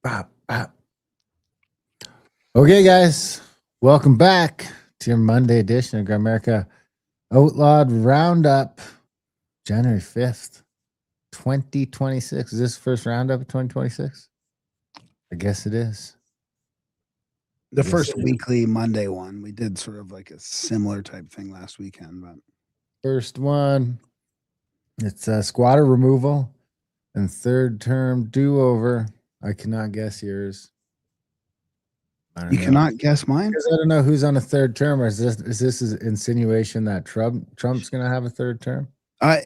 Bop, bop. Okay, guys, welcome back to your Monday edition of Grimerica Outlawed Roundup, January 5th, 2026. Is this the first roundup of 2026? I guess it is. The Yes, first it is. weekly Monday one, we did sort of like a similar type thing last weekend, but First one, it's squatter removal and third term do over. I cannot guess yours. I don't you know. cannot guess mine. Because I don't know who's on a third term, or is this an insinuation that Trump's going to have a third term? I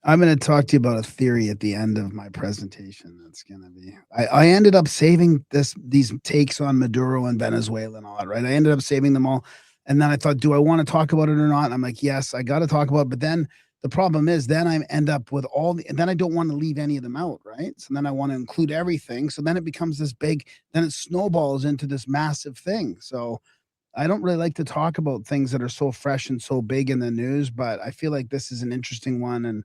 I'm going to talk to you about a theory at the end of my presentation. That's going to be. I ended up saving these takes on Maduro and Venezuela and all that. Right, I ended up saving them all, and then I thought, do I want to talk about it or not? And I'm like, yes, I got to talk about it. But then the problem is, then I end up with and then I don't want to leave any of them out, right? So then I want to include everything. So then it becomes this big. Then it snowballs into this massive thing. So I don't really like to talk about things that are so fresh and so big in the news, but I feel like this is an interesting one, and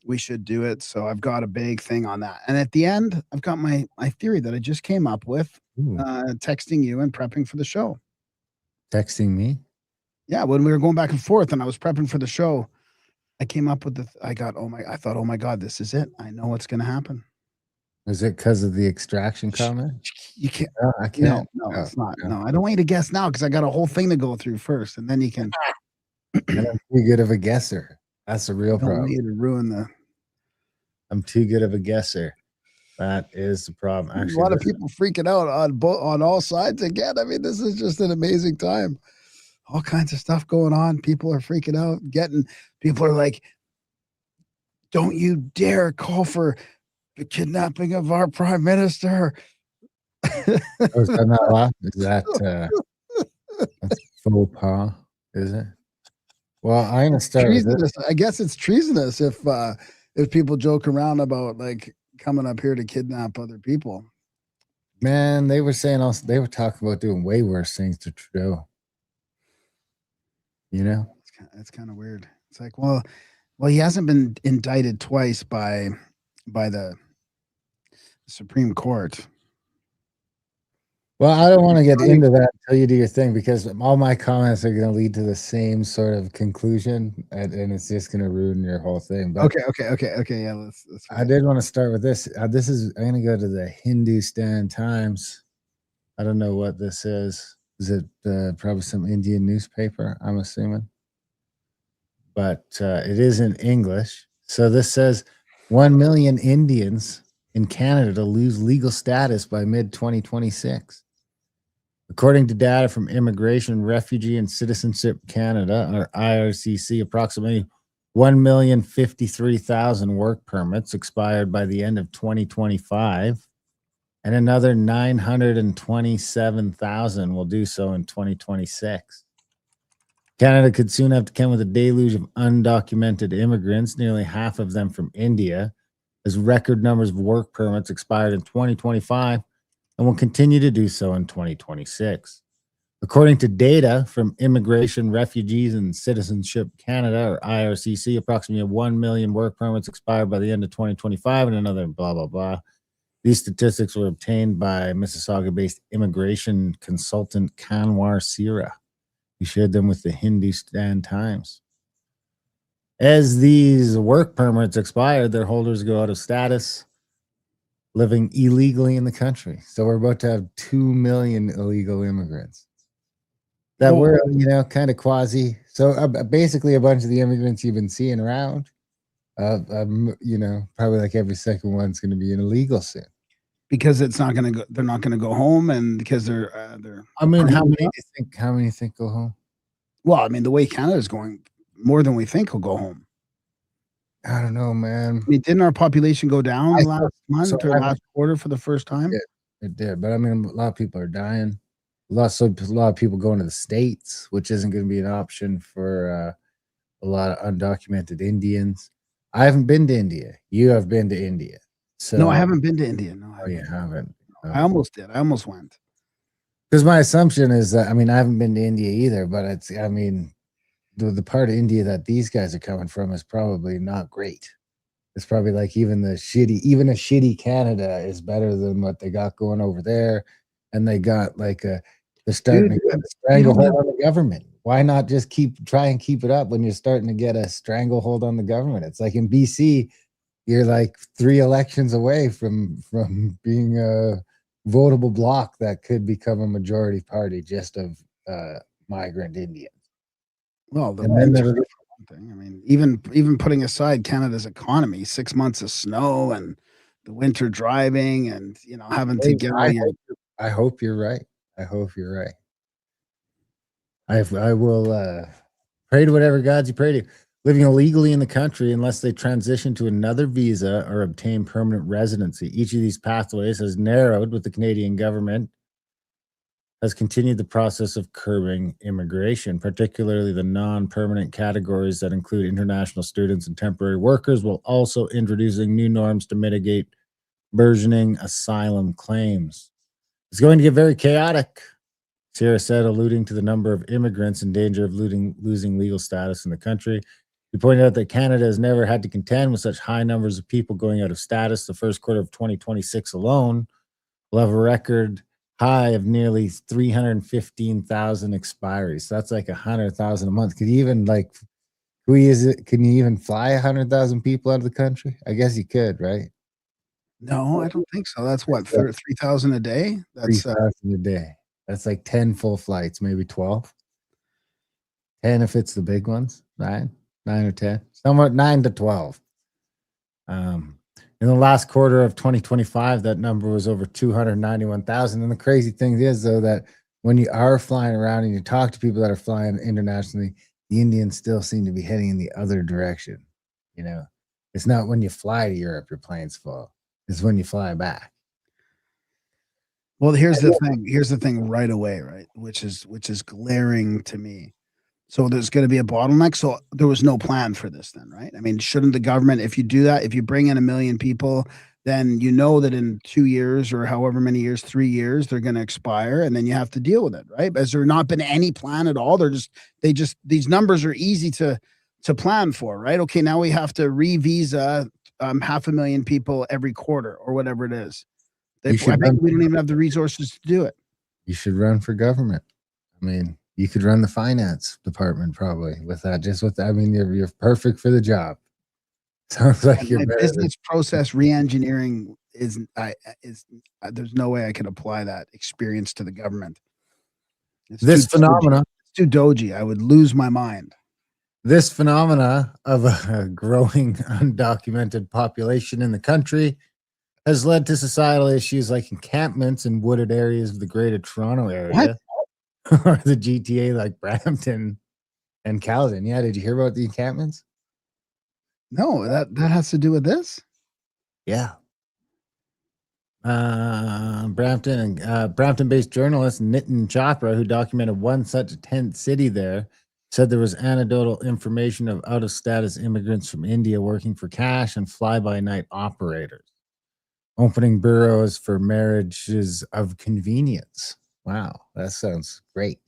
we should do it. So I've got a big thing on that. And at the end, I've got my theory that I just came up with, texting you and prepping for the show. Texting me? Yeah, when we were going back and forth and I was prepping for the show, I came up with I thought, oh my God, this is it. I know what's going to happen. Is it because of the extraction comment? You can't. No, I can't. No, it's not. No, I don't want you to guess now because I got a whole thing to go through first, and then you can. And I'm too good of a guesser. That's the real I don't want problem. you to ruin the. I'm too good of a guesser. That is the problem. Actually, a lot of people freaking out on all sides again. I mean, this is just an amazing time. All kinds of stuff going on. People are freaking out. People are like, "Don't you dare call for the kidnapping of our prime minister." is that not laugh? Is that that's faux pas? Is it? Well, I'm gonna start with this. I guess it's treasonous if people joke around about like coming up here to kidnap other people. Man, they were saying also they were talking about doing way worse things to Trudeau. You know, it's kind of weird. It's like, well, he hasn't been indicted twice by the Supreme Court. well, I don't want to get into that until you do your thing because all my comments are going to lead to the same sort of conclusion, and it's just going to ruin your whole thing. But okay. Yeah, let's I did want to start with this. This is I'm going to go to the Hindustan Times. I don't know what this is. Is it probably some Indian newspaper? I'm assuming, but it is in English. So this says 1 million Indians in Canada lose legal status by mid 2026. According to data from Immigration, Refugee, and Citizenship Canada, or IRCC, approximately 1,053,000 work permits expired by the end of 2025, and another 927,000 will do so in 2026. Canada could soon have to come with a deluge of undocumented immigrants, nearly half of them from India, as record numbers of work permits expired in 2025 and will continue to do so in 2026. According to data from Immigration, Refugees, and Citizenship Canada, or IRCC, approximately 1 million work permits expired by the end of 2025 and another blah, blah, blah. These statistics were obtained by Mississauga-based immigration consultant Kanwar Sira, who shared them with the Hindustan Times. As these work permits expire, their holders go out of status, living illegally in the country. So we're about to have 2 million illegal immigrants that were, kind of quasi. So basically a bunch of the immigrants you've been seeing around, probably like every second one's going to be an illegal soon. Because it's not going to go, they're not going to go home, and because they're. I mean, how many do you think go home? Well, I mean, the way Canada's going, more than we think will go home. I don't know, man. I mean, didn't our population go down last month or last quarter for the first time? It did, but I mean, a lot of people are dying. A lot of people going to the States, which isn't going to be an option for a lot of undocumented Indians. I haven't been to India. You have been to India. So no, I haven't been to India. No, you haven't. I almost did. I almost went. Because my assumption is that, I mean, I haven't been to India either, but I mean, the part of India that these guys are coming from is probably not great. It's probably like even a shitty Canada is better than what they got going over there. And they got like they're starting Dude, to get a you don't stranglehold have on the government. Why not just try and keep it up when you're starting to get a stranglehold on the government? It's like in BC, you're like 3 elections away from being a votable bloc that could become a majority party just of migrant Indians. well, the And then winter there's for one thing. I mean, even putting aside Canada's economy, 6 months of snow and the winter driving and having to get all your I hope you're right. I hope you're right. I will pray to whatever gods you pray to. Living illegally in the country unless they transition to another visa or obtain permanent residency. Each of these pathways has narrowed with the Canadian government, has continued the process of curbing immigration, particularly the non-permanent categories that include international students and temporary workers, while also introducing new norms to mitigate burgeoning asylum claims. It's going to get very chaotic, Sierra said, alluding to the number of immigrants in danger of losing legal status in the country. He pointed out that Canada has never had to contend with such high numbers of people going out of status. The first quarter of 2026 alone will have a record high of nearly 315,000 expiries. So that's like 100,000 a month. Can you even can you even fly 100,000 people out of the country? I guess you could, right? No, I don't think so. That's what, 3,000 a day? That's 3,000 a day. That's like 10 full flights, maybe 12. 10 if it's the big ones, 9 or 10, somewhere 9 to 12. In the last quarter of 2025, that number was over 291,000. And the crazy thing is, though, that when you are flying around and you talk to people that are flying internationally, the Indians still seem to be heading in the other direction. It's not when you fly to Europe, your plane's full. It's when you fly back. Well, here's the thing. Here's the thing right away, right? Which is glaring to me. So there's going to be a bottleneck. So there was no plan for this then, right? I mean, shouldn't the government, if you do that, if you bring in 1 million people, then you know that in 2 years or however many years, 3 years, they're going to expire, and then you have to deal with it, right? Has there not been any plan at all? These numbers are easy to plan for, right? Okay, now we have to re-visa 500,000 people every quarter or whatever it is. I think we don't even have the resources to do it. You should run for government. I mean, you could run the finance department probably with that. I mean, you're perfect for the job. Sounds like my business process re-engineering is there's no way I could apply that experience to the government. This phenomena, it's too doji. I would lose my mind. This phenomena of a growing undocumented population in the country has led to societal issues like encampments in wooded areas of the Greater Toronto area or the GTA like Brampton and Caledon. Yeah, did you hear about the encampments? No, that has to do with this. Yeah. Brampton-based journalist Nitin Chopra, who documented one such tent city there, said there was anecdotal information of out-of-status immigrants from India working for cash and fly-by-night operators, opening bureaus for marriages of convenience. Wow, that sounds great.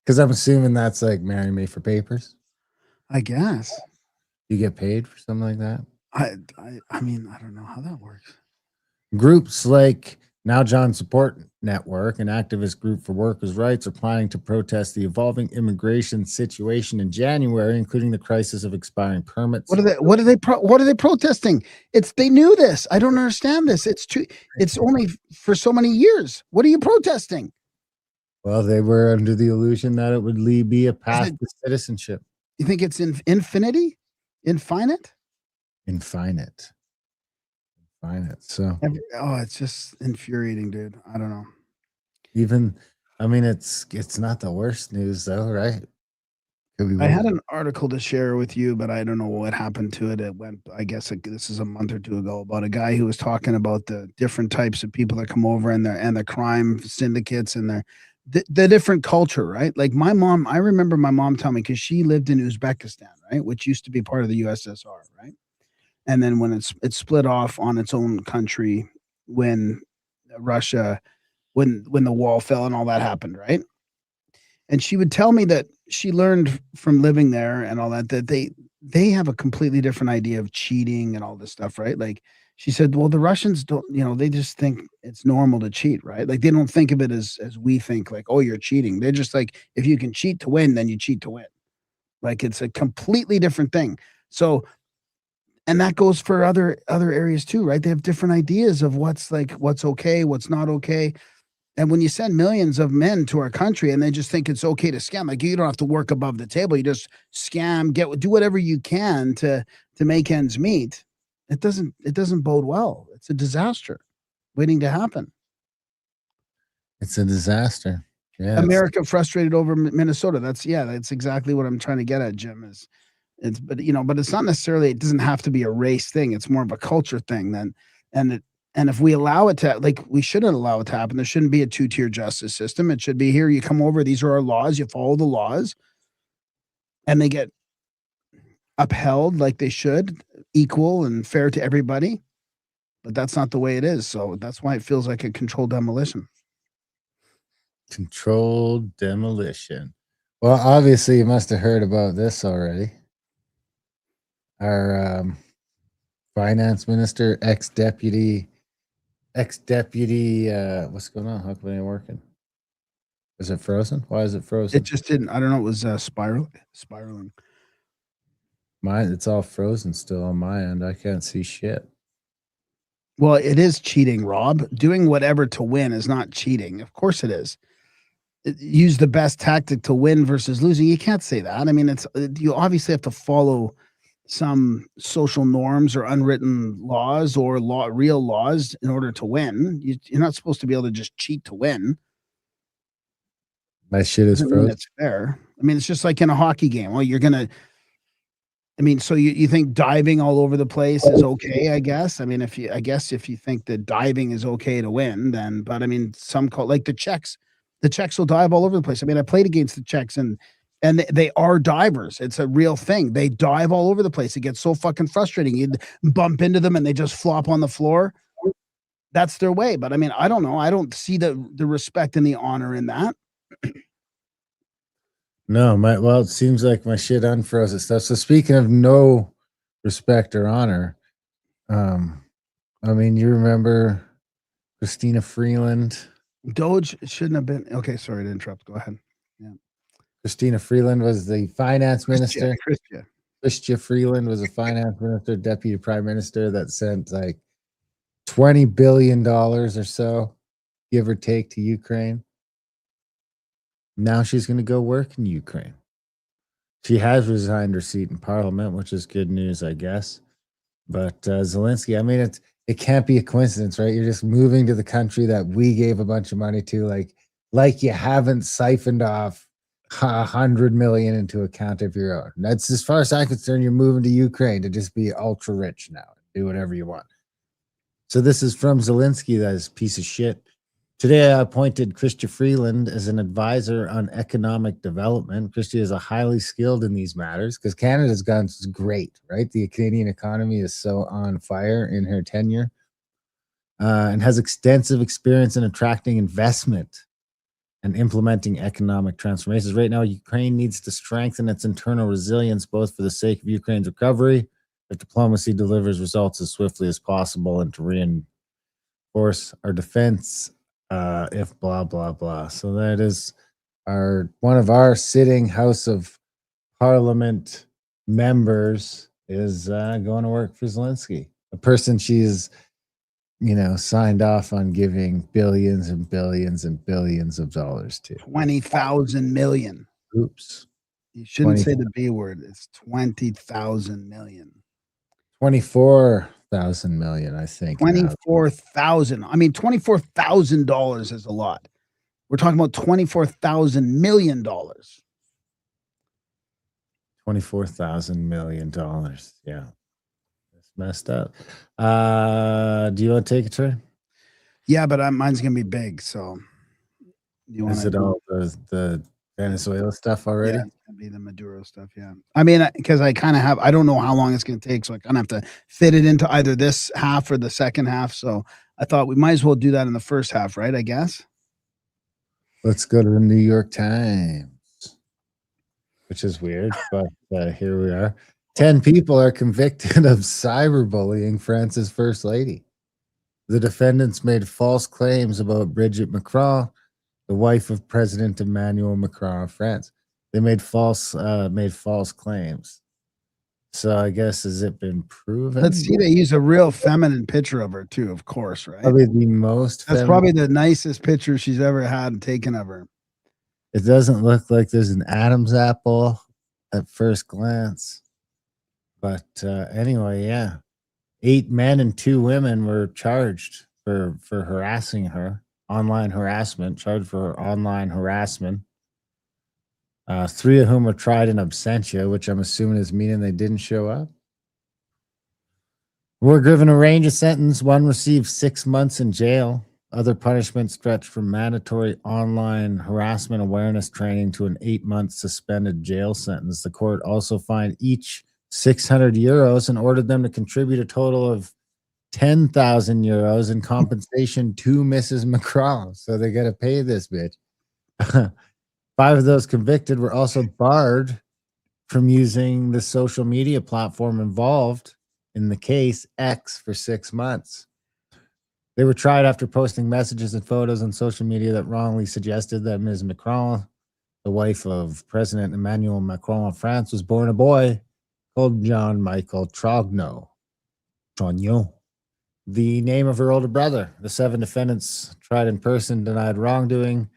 Because I'm assuming that's like marry me for papers. I guess. You get paid for something like that? I mean, I don't know how that works. Groups like Now John Support Network, an activist group for workers' rights, are planning to protest the evolving immigration situation in January, including the crisis of expiring permits. What are they protesting? They knew this. I don't understand this. It's only for so many years. What are you protesting? Well, they were under the illusion that it would be a path to citizenship. You think it's infinity? Infinite? Infinite. So it's just infuriating, dude. I don't know. It's not the worst news though, right? I had an article to share with you, but I don't know what happened to it. It went, I guess this is a month or two ago, about a guy who was talking about the different types of people that come over and the crime syndicates and the different culture, right? Like my mom, I remember my mom telling me, because she lived in Uzbekistan, right, which used to be part of the USSR, right? And then when it split off on its own country, when Russia, when the wall fell and all that happened, right? And she would tell me that she learned from living there and all that they have a completely different idea of cheating and all this stuff, right? Like she said, well, the Russians don't, they just think it's normal to cheat, right? Like they don't think of it as we think, like, oh, you're cheating. They're just like, if you can cheat to win, then you cheat to win. Like it's a completely different thing. So, and that goes for other areas too, right? They have different ideas of what's okay, what's not okay. And when you send millions of men to our country and they just think it's okay to scam, like you don't have to work above the table, you just scam, do whatever you can to make ends meet. It doesn't bode well. It's a disaster waiting to happen. It's a disaster. Yeah. America frustrated over Minnesota. That's exactly what I'm trying to get at, Jim. But it's not necessarily. It doesn't have to be a race thing. It's more of a culture thing. And if we allow it to, like, we shouldn't allow it to happen. There shouldn't be a two-tier justice system. It should be here. You come over. These are our laws. You follow the laws, and they get upheld like they should, equal and fair to everybody. But that's not the way it is. So that's why it feels like a controlled demolition. Controlled demolition. Well, obviously, you must have heard about this already. Our finance minister, ex-deputy, what's going on? How come it ain't working? Is it frozen? Why is it frozen? It just didn't. I don't know. It was spiraling. Mine, it's all frozen still on my end. I can't see shit. Well, it is cheating, Rob. Doing whatever to win is not cheating. Of course it is. Use the best tactic to win versus losing. You can't say that. I mean, you obviously have to follow some social norms or unwritten laws or real laws in order to win. You're not supposed to be able to just cheat to win. My shit is frozen. It's fair. I mean, it's just like in a hockey game. Well, so you think diving all over the place is okay, I guess. I mean, if you think that diving is okay to win, then, but I mean, like the Czechs will dive all over the place. I mean, I played against the Czechs and they are divers. It's a real thing. They dive all over the place. It gets so fucking frustrating. You bump into them and they just flop on the floor. That's their way. But I mean, I don't know. I don't see the respect and the honor in that. No, it seems like my shit unfroze and stuff. So speaking of no respect or honor, I mean, you remember Christina Freeland? Doge shouldn't have been. Okay, sorry to interrupt. Go ahead. Yeah. Christina Freeland was the finance minister. Chrystia Freeland was a finance minister, deputy prime minister that sent like $20 billion or so, give or take, to Ukraine. Now she's going to go work in Ukraine. She has resigned her seat in parliament, which is good news, I guess. But Zelensky, I mean, it can't be a coincidence, right? You're just moving to the country that we gave a bunch of money to, like you haven't siphoned off $100 million into account of your own. That's, as far as I'm concerned, you're moving to Ukraine to just be ultra rich now, do whatever you want. So this is from Zelensky, that is a piece of shit. Today, I appointed Chrystia Freeland as an advisor on economic development. Chrystia is highly skilled in these matters because Canada's gone great, right? The Canadian economy is so on fire in her tenure, and has extensive experience in attracting investment and implementing economic transformations. Right now, Ukraine needs to strengthen its internal resilience, both for the sake of Ukraine's recovery, if diplomacy delivers results as swiftly as possible, and to reinforce our defense, if blah, blah, blah. So that is one of our sitting House of Parliament members is going to work for Zelensky, a person she's signed off on giving billions and billions and billions of dollars to. 20,000 million. Oops. You shouldn't say the B word. It's 20,000 million. 24,000 million, I think. 24,000. I mean, $24,000 is a lot. We're talking about $24,000 million. $24,000 million. Yeah. That's messed up. Do you want to take a turn? Yeah, but mine's going to be big. So is it all the Venezuela stuff already? Yeah, it's going to be the Maduro stuff. Yeah. I mean, because I don't know how long it's going to take. So I kind of have to fit it into either this half or the second half. So I thought we might as well do that in the first half, right? I guess. Let's go to the New York Times, which is weird, but here we are. 10 people are convicted of cyberbullying France's first lady. The defendants made false claims about Brigitte Macron, the wife of President Emmanuel Macron of France. They made false claims. So I guess has it been proven? Let's see. They use a real feminine picture of her too, of course, right? Probably the most. That's probably the nicest picture she's ever had taken of her. It doesn't look like there's an Adam's apple at first glance, but anyway, yeah, 8 men and 2 women were charged for harassing her, online harassment. Charged for online harassment. 3 of whom were tried in absentia, which I'm assuming is meaning they didn't show up. Were given a range of sentence. One received 6 months in jail. Other punishments stretched from mandatory online harassment awareness training to an 8-month suspended jail sentence. The court also fined each 600 euros and ordered them to contribute a total of 10,000 euros in compensation to Mrs. Macron. So they got to pay this bitch. 5 of those convicted were also barred from using the social media platform involved in the case, X, for 6 months. They were tried after posting messages and photos on social media that wrongly suggested that Ms. Macron, the wife of President Emmanuel Macron of France, was born a boy called Jean-Michel Trognon. The name of her older brother. The 7 defendants tried in person denied wrongdoing,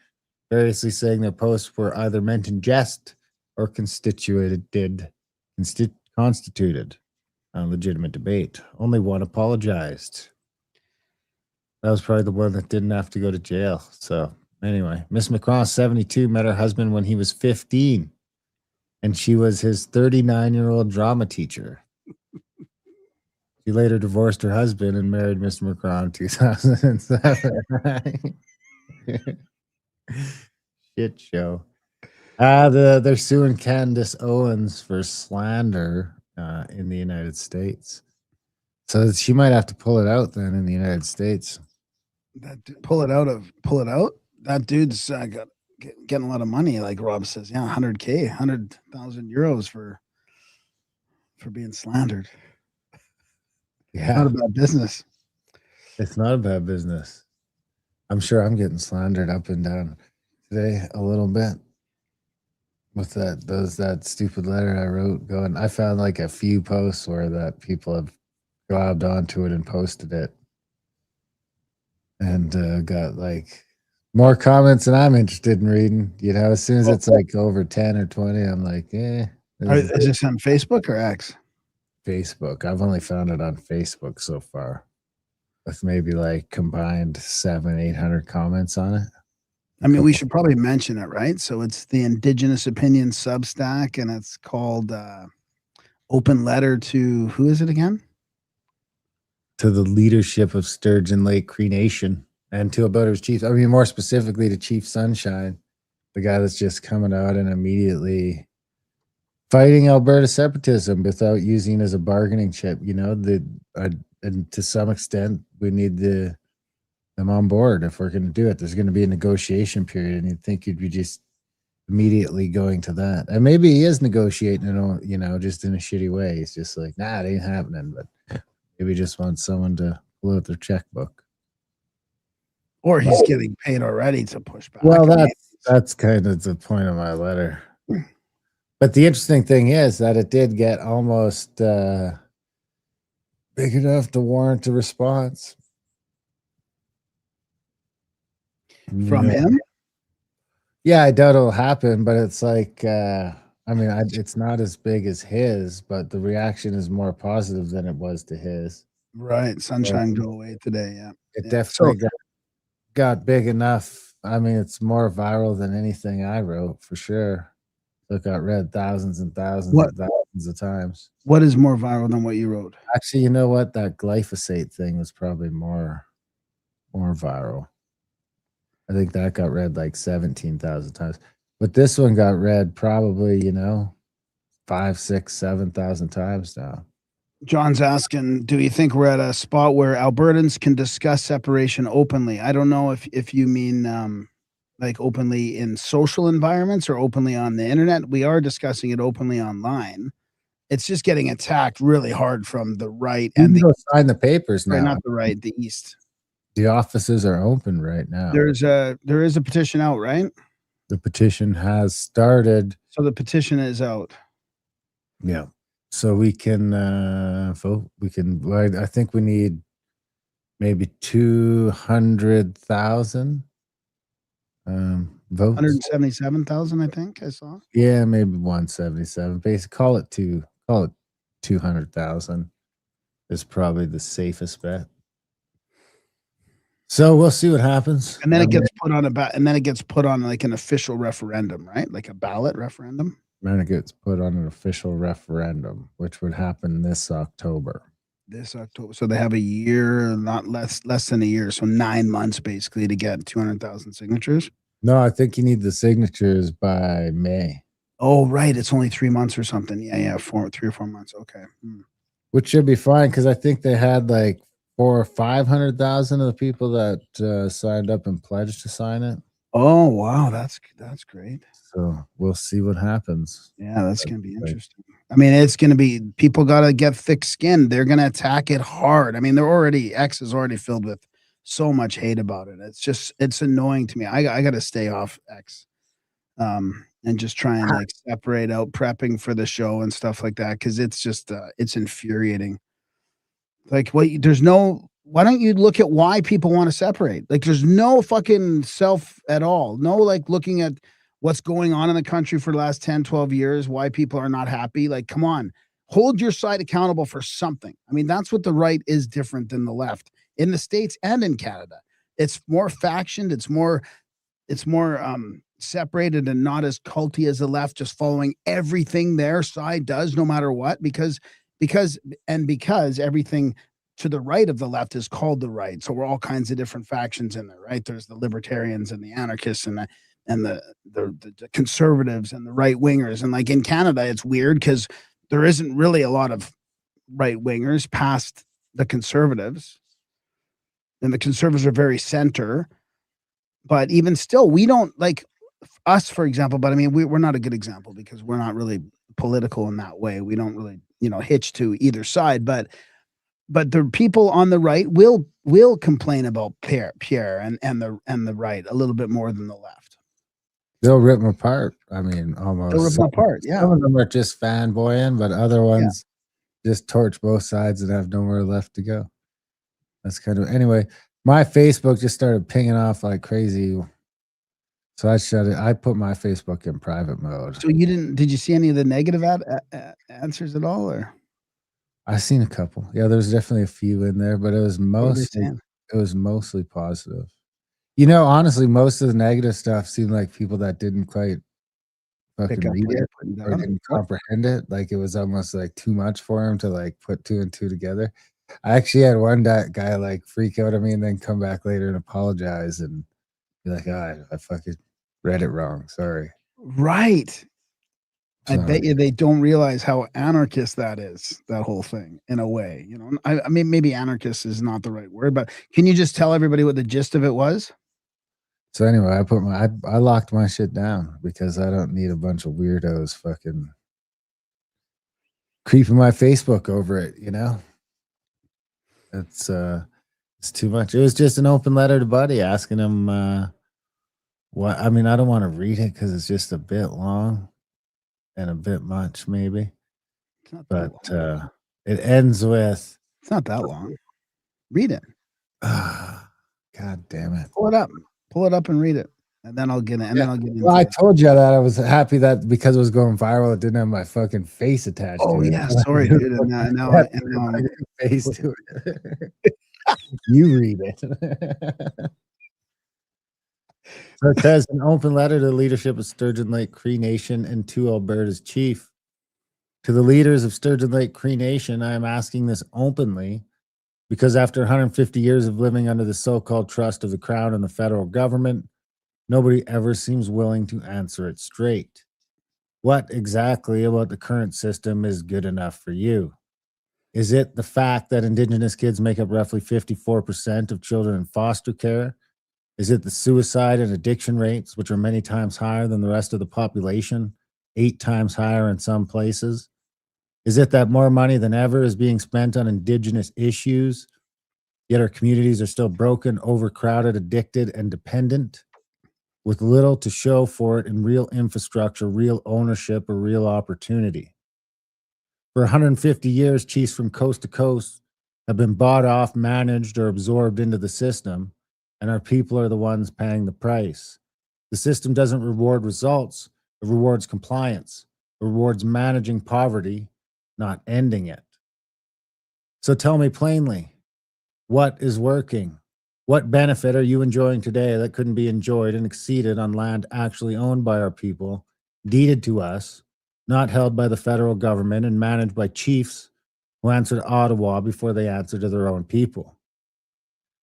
variously saying their posts were either meant in jest or constituted a legitimate debate. Only one apologized. That was probably the one that didn't have to go to jail. So anyway, Miss Macron, 72, met her husband when he was 15, and she was his 39-year-old drama teacher. She later divorced her husband and married Mr. Macron in 2007. Shit show. They're suing Candace Owens for slander in the United States. So she might have to pull it out then in the United States. Pull it out. That dude's getting a lot of money, like Rob says. Yeah, 100K, 100,000 euros for being slandered. Yeah, not a bad business. It's not a bad business. I'm sure I'm getting slandered up and down today a little bit with that stupid letter I wrote going. I found like a few posts where that people have grabbed onto it and posted it and got like more comments than I'm interested in reading. You know, as soon as it's like over 10 or 20, I'm like, Is this on Facebook or X? Facebook. I've only found it on Facebook so far, with maybe like combined 700-800 comments on it. I mean, we should probably mention it, right? So it's the Indigenous Opinion Substack, and it's called Open Letter to, who is it again? To the leadership of Sturgeon Lake Cree Nation and to Alberta's chiefs. I mean, more specifically to Chief Sunshine, the guy that's just coming out and immediately fighting Alberta separatism without using as a bargaining chip. You know, and to some extent, we need them on board if we're going to do it. There's going to be a negotiation period, and you'd think you'd be just immediately going to that. And maybe he is negotiating, you know, just in a shitty way. He's just like, nah, it ain't happening. But maybe just wants someone to pull out their checkbook. Or he's getting paid already to push back. Well, that's kind of the point of my letter. But the interesting thing is that it did get almost big enough to warrant a response. From him? Yeah, I doubt it'll happen, but it's like, I mean, it's not as big as his, but the reaction is more positive than it was to his. Right. Sunshine go away today. Yeah. It definitely got big enough. I mean, it's more viral than anything I wrote, for sure. It got read thousands and thousands and thousands of times. What is more viral than what you wrote? Actually, you know what? That glyphosate thing was probably more viral. I think that got read like 17,000 times. But this one got read probably, 5, 6, 7,000 times now. John's asking, do you think we're at a spot where Albertans can discuss separation openly? I don't know if you mean like openly in social environments or openly on the internet. We are discussing it openly online. it's just getting attacked really hard from the right You and can the go sign the papers right, now. not the right, the east. The offices are open right now. There is a petition out, right? The petition has started. So the petition is out. Yeah. So we can vote. We can. I think we need maybe 200,000 votes. 177,000, I think I saw. Yeah, maybe 177. Basically, call it 200,000 is probably the safest bet. So we'll see what happens. And then it gets put on and then it gets put on like an official referendum, right? Like a ballot referendum. Then it gets put on an official referendum, which would happen this October. This October. So they have a year, not less than a year. So 9 months basically to get 200,000 signatures. No, I think you need the signatures by May. Oh, right. It's only 3 months or something. Yeah. 3 or 4 months. Okay. Which should be fine because I think they had like 400,000 or 500,000 of the people that signed up and pledged to sign it. Oh, wow. That's great. So we'll see what happens. Yeah, that's going to be interesting. I mean, it's going to be, people got to get thick skin. They're going to attack it hard. I mean, X is already filled with so much hate about it. It's annoying to me. I got to stay off X. And just try and like separate out prepping for the show and stuff like that. Cause it's just, it's infuriating. Like, why don't you look at why people want to separate? Like, there's no fucking self at all. No, like looking at what's going on in the country for the last 10, 12 years, why people are not happy. Like, come on, hold your side accountable for something. I mean, that's what the right is different than the left in the States and in Canada. It's more factioned. It's more separated and not as culty as the left, just following everything their side does, no matter what, because everything to the right of the left is called the right. So we're all kinds of different factions in there, right? There's the libertarians and the anarchists and the conservatives and the right wingers. And like in Canada, it's weird because there isn't really a lot of right wingers past the conservatives, and the conservatives are very center. But even still, we don't like us, for example. But I mean, we're not a good example because we're not really political in that way. We don't really, hitch to either side. But the people on the right will complain about Pierre and the right a little bit more than the left. They'll rip them apart. I mean, almost. They'll rip them apart. Yeah. Some of them are just fanboying, but other ones just torch both sides and have nowhere left to go. That's kind of anyway. My Facebook just started pinging off like crazy. So I shut it. I put my Facebook in private mode. So did you see any of the negative answers at all, or? I seen a couple. Yeah, there's definitely a few in there, but it was mostly positive. Honestly, most of the negative stuff seemed like people that didn't quite fucking read it or didn't comprehend it. Like it was almost like too much for him to like put two and two together. I actually had one guy like freak out at me and then come back later and apologize and be like, I fucking read it wrong. Sorry. Right. I bet you they don't realize how anarchist that is, that whole thing, in a way. I mean, maybe anarchist is not the right word, but can you just tell everybody what the gist of it was? So anyway, I locked my shit down because I don't need a bunch of weirdos fucking creeping my Facebook over it, It's too much. It was just an open letter to Buddy asking him what. I mean, I don't want to read it because it's just a bit long and a bit much, maybe. But it ends with. It's not that long. Read it. God damn it! Pull it up, and read it, and then I'll get it. And then I'll get it. Well, I told you that I was happy that because it was going viral, it didn't have my fucking face attached. Oh, to it. Yeah, sorry, dude. And now face to it. You read it. So it says an open letter to the leadership of Sturgeon Lake Cree Nation and to Alberta's chief. To the leaders of Sturgeon Lake Cree Nation, I am asking this openly because after 150 years of living under the so-called trust of the Crown and the federal government, nobody ever seems willing to answer it straight. What exactly about the current system is good enough for you? Is it the fact that Indigenous kids make up roughly 54% of children in foster care? Is it the suicide and addiction rates, which are many times higher than the rest of the population, 8 times higher in some places? Is it that more money than ever is being spent on indigenous issues, yet our communities are still broken, overcrowded, addicted, and dependent, with little to show for it in real infrastructure, real ownership, or real opportunity? For 150 years, chiefs from coast to coast have been bought off, managed, or absorbed into the system, and our people are the ones paying the price. The system doesn't reward results, it rewards compliance, it rewards managing poverty, not ending it. So tell me plainly, what is working? What benefit are you enjoying today that couldn't be enjoyed and exceeded on land actually owned by our people, deeded to us, not held by the federal government, and managed by chiefs who answer to Ottawa before they answer to their own people?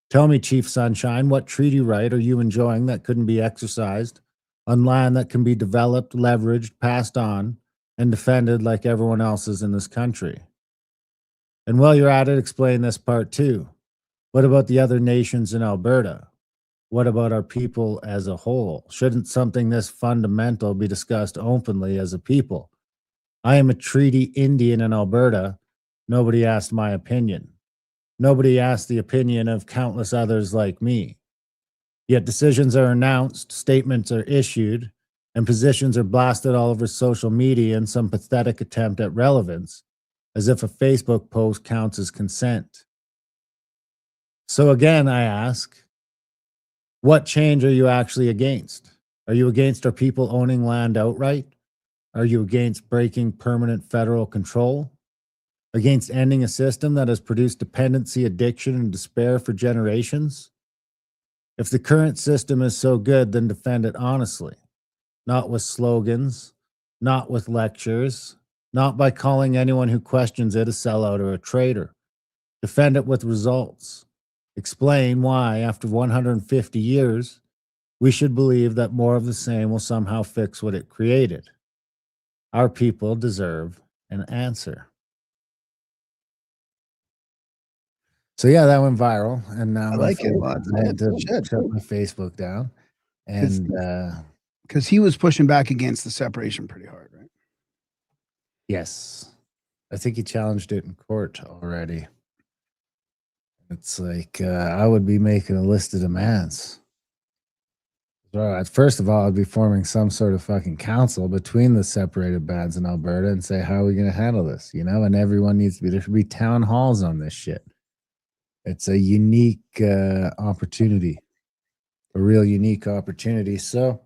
Tell me, Chief Sunshine, what treaty right are you enjoying that couldn't be exercised on land that can be developed, leveraged, passed on, and defended like everyone else's in this country? And while you're at it, explain this part too. What about the other nations in Alberta? What about our people as a whole? Shouldn't something this fundamental be discussed openly as a people? I am a treaty Indian in Alberta. Nobody asked my opinion. Nobody asked the opinion of countless others like me. Yet decisions are announced, statements are issued, and positions are blasted all over social media in some pathetic attempt at relevance, as if a Facebook post counts as consent. So again, I ask, what change are you actually against? Are you against our people owning land outright? Are you against breaking permanent federal control? Against ending a system that has produced dependency, addiction, and despair for generations? If the current system is so good, then defend it honestly, not with slogans, not with lectures, not by calling anyone who questions it a sellout or a traitor. Defend it with results. Explain why, after 150 years, we should believe that more of the same will somehow fix what it created. Our people deserve an answer. So yeah, that went viral, and now I like it a lot. I had to shut my Facebook down, and Because he was pushing back against the separation pretty hard, right? yes, I think he challenged it in court already. It's like I would be making a list of demands. So first of all, I'd be forming some sort of fucking council between the separated bands in Alberta and say, how are we going to handle this? You know, and everyone needs to be, there should be town halls on this shit. It's a unique opportunity, a real unique opportunity. So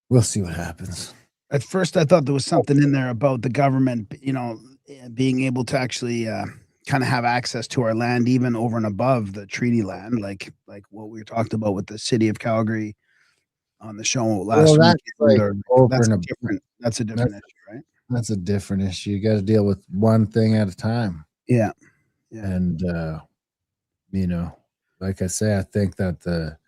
we'll see what happens. At first, I thought there was something in there about the government, being able to actually kind of have access to our land, even over and above the treaty land, like what we talked about with the city of Calgary on the show last week. That's a different issue, right? That's a different issue. You got to deal with one thing at a time. Yeah. And like I say, I think that the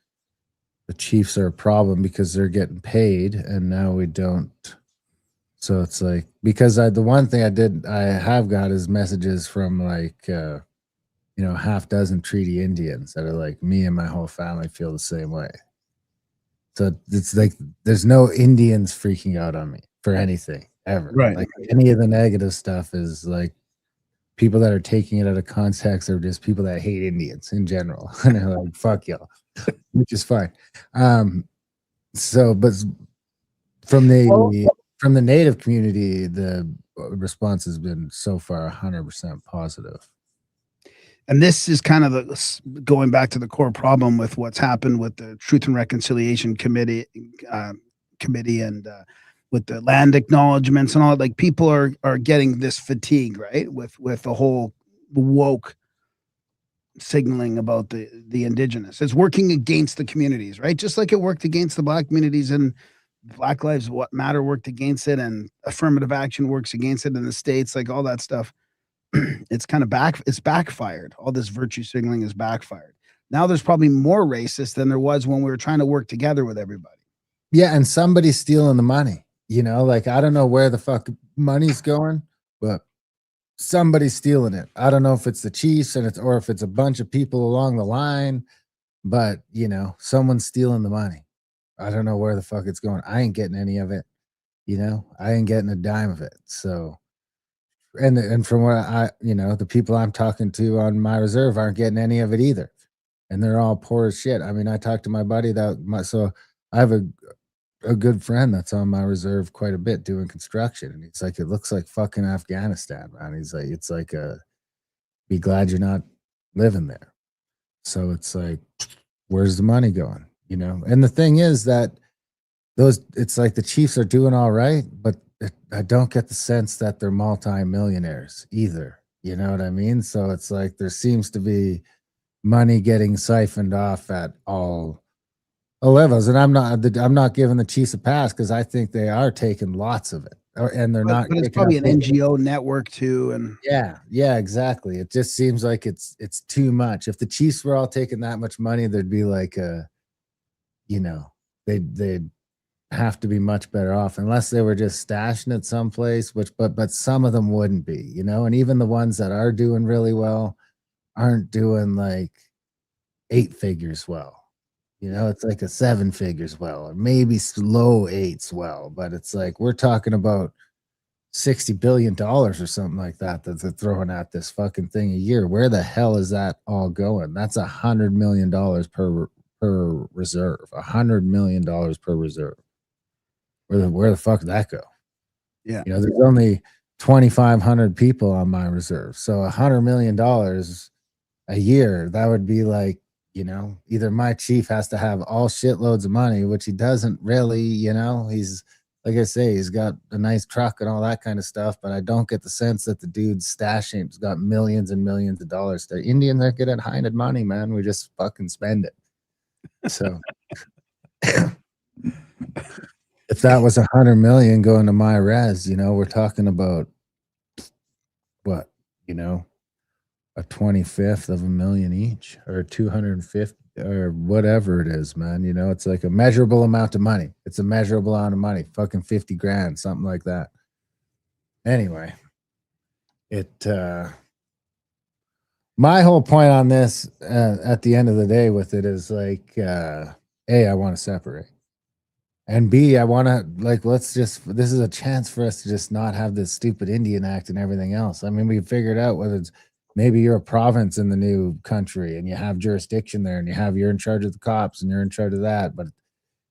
Chiefs are a problem because they're getting paid, and now we don't. So it's like, because the one thing I have got is messages from like half dozen treaty Indians that are like, me and my whole family feel the same way. So it's like there's no Indians freaking out on me for anything ever. Right. Like any of the negative stuff is like people that are taking it out of context, or just people that hate Indians in general. And they're like, fuck y'all, which is fine. But from the native community, the response has been so far 100% positive. And this is kind of going back to the core problem with what's happened with the Truth and Reconciliation Committee and with the land acknowledgements and all. Like, people are getting this fatigue, right, with the whole woke signaling about the indigenous. It's working against the communities, right? Just like it worked against the Black communities, and Black Lives Matter worked against it, and affirmative action works against it in the States, like all that stuff. It's kind of it's backfired. All this virtue signaling is backfired. Now there's probably more racist than there was when we were trying to work together with everybody. Yeah, and somebody's stealing the money. Like, I don't know where the fuck money's going, but somebody's stealing it. I don't know if it's the Chiefs or if it's a bunch of people along the line, but someone's stealing the money. I don't know where the fuck it's going. I ain't getting any of it. I ain't getting a dime of it. So and from what I, the people I'm talking to on my reserve aren't getting any of it either, and they're all poor as shit. I mean, I talked to my buddy so I have a good friend that's on my reserve quite a bit doing construction, and he's like, it looks like fucking Afghanistan, man. He's like, it's like be glad you're not living there. So it's like, where's the money going? And the thing is that it's like the Chiefs are doing all right, but I don't get the sense that they're multi-millionaires either. You know what I mean? So it's like there seems to be money getting siphoned off at all levels, and I'm not giving the Chiefs a pass because I think they are taking lots of it, and they're not. But it's probably an NGO network too, and yeah, exactly. It just seems like it's too much. If the Chiefs were all taking that much money, there'd be like they'd have to be much better off unless they were just stashing it someplace. But some of them wouldn't be, and even the ones that are doing really well aren't doing like 8 figures well. It's like a 7 figures well, or maybe low 8s well. But it's like we're talking about $60 billion or something like that they're throwing at this fucking thing a year. Where the hell is that all going? That's $100 million per reserve. $100 million per reserve. Where the fuck did that go? Yeah. There's only 2,500 people on my reserve. So $100 million a year, that would be like, either my chief has to have all shitloads of money, which he doesn't really, he's, like I say, he's got a nice truck and all that kind of stuff, but I don't get the sense that the dude's stashing, he's got millions and millions of dollars. The Indians are good at hiding money, man. We just fucking spend it. So if that was 100 million going to my res, we're talking about what, a 25th of a million each, or 250 or whatever it is, man. It's like a measurable amount of money. It's a measurable amount of money, fucking 50 grand, something like that. Anyway, my whole point on this at the end of the day with it is like, A, I want to separate. And B, I want to, this is a chance for us to just not have this stupid Indian Act and everything else. I mean, we figured out whether it's maybe you're a province in the new country and you have jurisdiction there and you're in charge of the cops and you're in charge of that. But,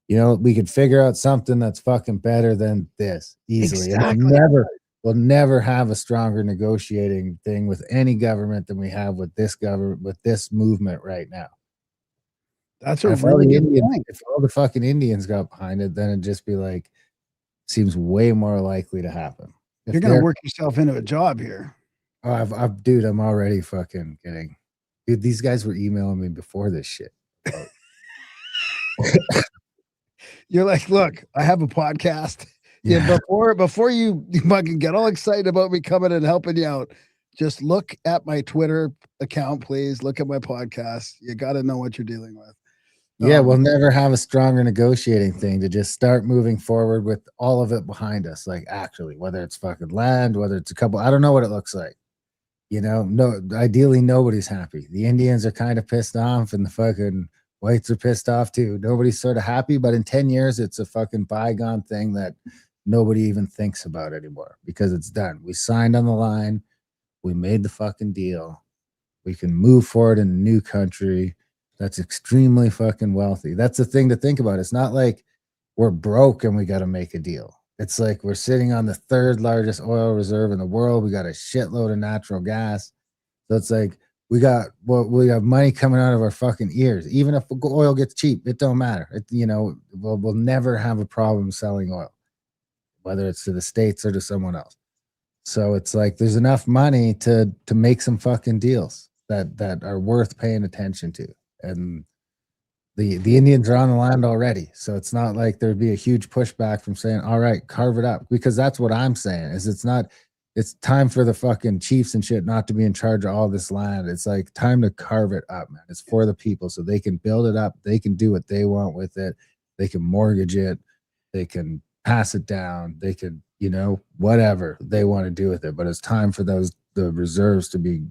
we could figure out something that's fucking better than this easily. Exactly. And we'll never have a stronger negotiating thing with any government than we have with this government, with this movement right now. That's a really good point. If all the fucking Indians got behind it, then it'd just be like, seems way more likely to happen. You're going to work yourself into a job here. Oh, dude, I'm already fucking kidding. Dude, these guys were emailing me before this shit. You're like, look, I have a podcast. Yeah. Before you fucking get all excited about me coming and helping you out, just look at my Twitter account, please. Look at my podcast. You got to know what you're dealing with. Yeah, we'll never have a stronger negotiating thing to just start moving forward with all of it behind us. Like, actually, whether it's fucking land, whether it's a couple, I don't know what it looks like. No, ideally nobody's happy. The Indians are kind of pissed off and the fucking whites are pissed off too. Nobody's sort of happy, but in 10 years, it's a fucking bygone thing that nobody even thinks about anymore because it's done. We signed on the line. We made the fucking deal. We can move forward in a new country that's extremely fucking wealthy. That's the thing to think about. It's not like we're broke and we got to make a deal. It's like we're sitting on the 3rd largest oil reserve in the world. We got a shitload of natural gas. So it's like we have money coming out of our fucking ears. Even if oil gets cheap, it don't matter. We'll never have a problem selling oil, whether it's to the States or to someone else. So it's like there's enough money to make some fucking deals that are worth paying attention to. And the Indians are on the land already. So it's not like there'd be a huge pushback from saying, all right, carve it up. Because that's what I'm saying is it's time for the fucking chiefs and shit not to be in charge of all this land. It's like time to carve it up, man. It's for the people so they can build it up. They can do what they want with it. They can mortgage it. They can pass it down. They could, whatever they want to do with it. But it's time for the reserves to be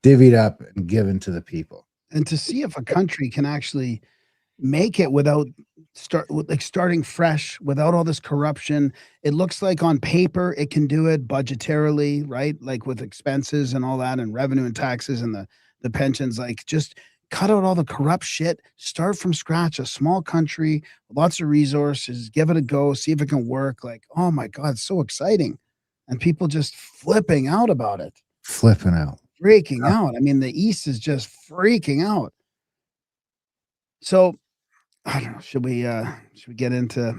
divvied up and given to the people. And to see if a country can actually make it without starting fresh, without all this corruption. It looks like on paper it can do it budgetarily, right? Like with expenses and all that, and revenue and taxes and the pensions. Like, just cut out all the corrupt shit, start from scratch, a small country, lots of resources, give it a go, see if it can work. Like, oh my God, it's so exciting. And people just flipping out about it. Flipping out. Freaking out. I mean, the East is just freaking out. So I don't know. Should we get into?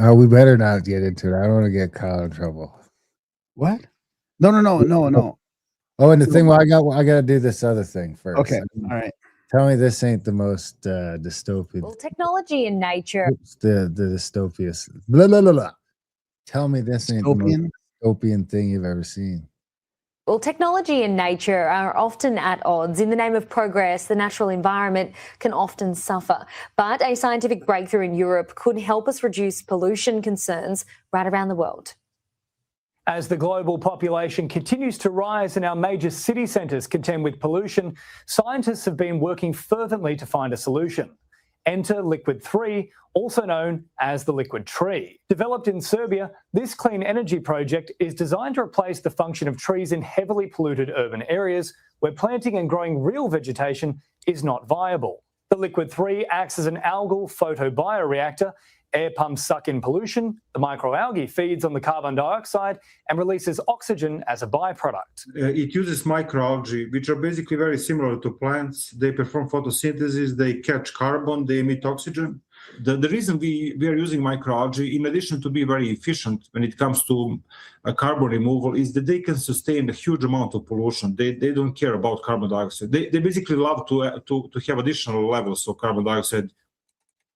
Oh, we better not get into it. I don't want to get Kyle in trouble. What? No. Oh, and the thing, well, I got to do this other thing first. Okay. All right. Tell me this ain't the most dystopian. Well, technology and nature. Oops, the dystopian. Blah, blah, blah, blah. Tell me this ain't the most dystopian thing you've ever seen. Well, technology and nature are often at odds. In the name of progress, the natural environment can often suffer. But a scientific breakthrough in Europe could help us reduce pollution concerns right around the world. As the global population continues to rise and our major city centres contend with pollution, scientists have been working fervently to find a solution. Enter Liquid 3, also known as the liquid tree. Developed in Serbia, this clean energy project is designed to replace the function of trees in heavily polluted urban areas where planting and growing real vegetation is not viable. The Liquid 3 acts as an algal photobioreactor. Air pumps suck in pollution, the microalgae feeds on the carbon dioxide and releases oxygen as a byproduct. It uses microalgae, which are basically very similar to plants. They perform photosynthesis, they catch carbon, they emit oxygen. The reason we are using microalgae, in addition to be very efficient when it comes to carbon removal, is that they can sustain a huge amount of pollution. They don't care about carbon dioxide. They basically love to have additional levels of carbon dioxide.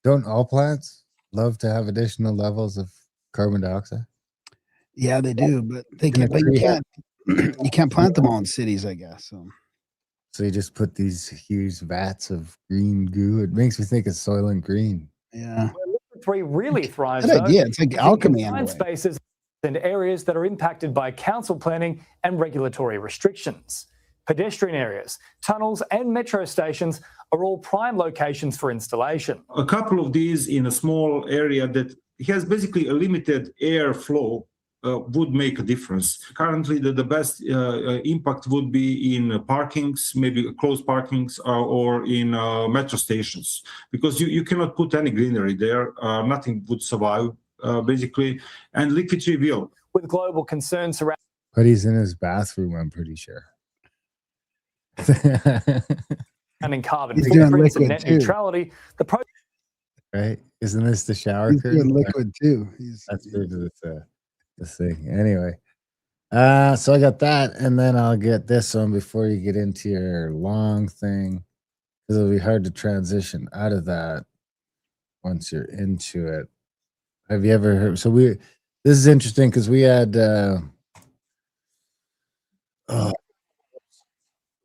Don't all plants love to have additional levels of carbon dioxide? Yeah, they do, but you can't plant them all in cities, I guess. So you just put these huge vats of green goo. It makes me think of Soylent Green. Yeah. Where Liquid 3 really thrives, Good idea. It's like alchemy. in spaces and areas that are impacted by council planning and regulatory restrictions. Pedestrian areas, tunnels and metro stations are all prime locations for installation. A couple of these in a small area that has basically a limited airflow would make a difference. Currently, the best impact would be in parkings, maybe closed parkings, or in metro stations, because you cannot put any greenery there. Nothing would survive, basically, and Liquid 3 will. With global concerns surrounding... But he's in his bathroom, I'm pretty sure. and carbon He's doing footprints and liquid net too. neutrality, the Right? Isn't this the shower He's curtain? doing liquid too. That's the thing. Anyway, so I got that, and then I'll get this one before you get into your long thing, because it'll be hard to transition out of that once you're into it. Have you ever heard? So this is interesting because we had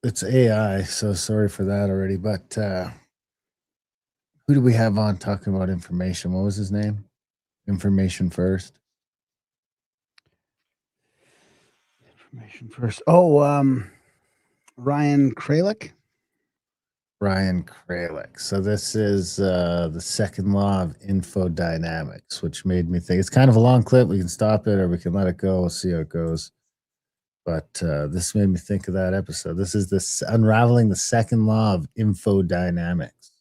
it's AI, so sorry for that already. But who do we have on talking about information? What was his name? Information First. Information First. Oh, Ryan Kralik. Ryan Kralik. So this is the second law of infodynamics, which made me think it's kind of a long clip. We can stop it or we can let it go. We'll see how it goes. But this made me think of that episode. This is this unraveling the second law of infodynamics.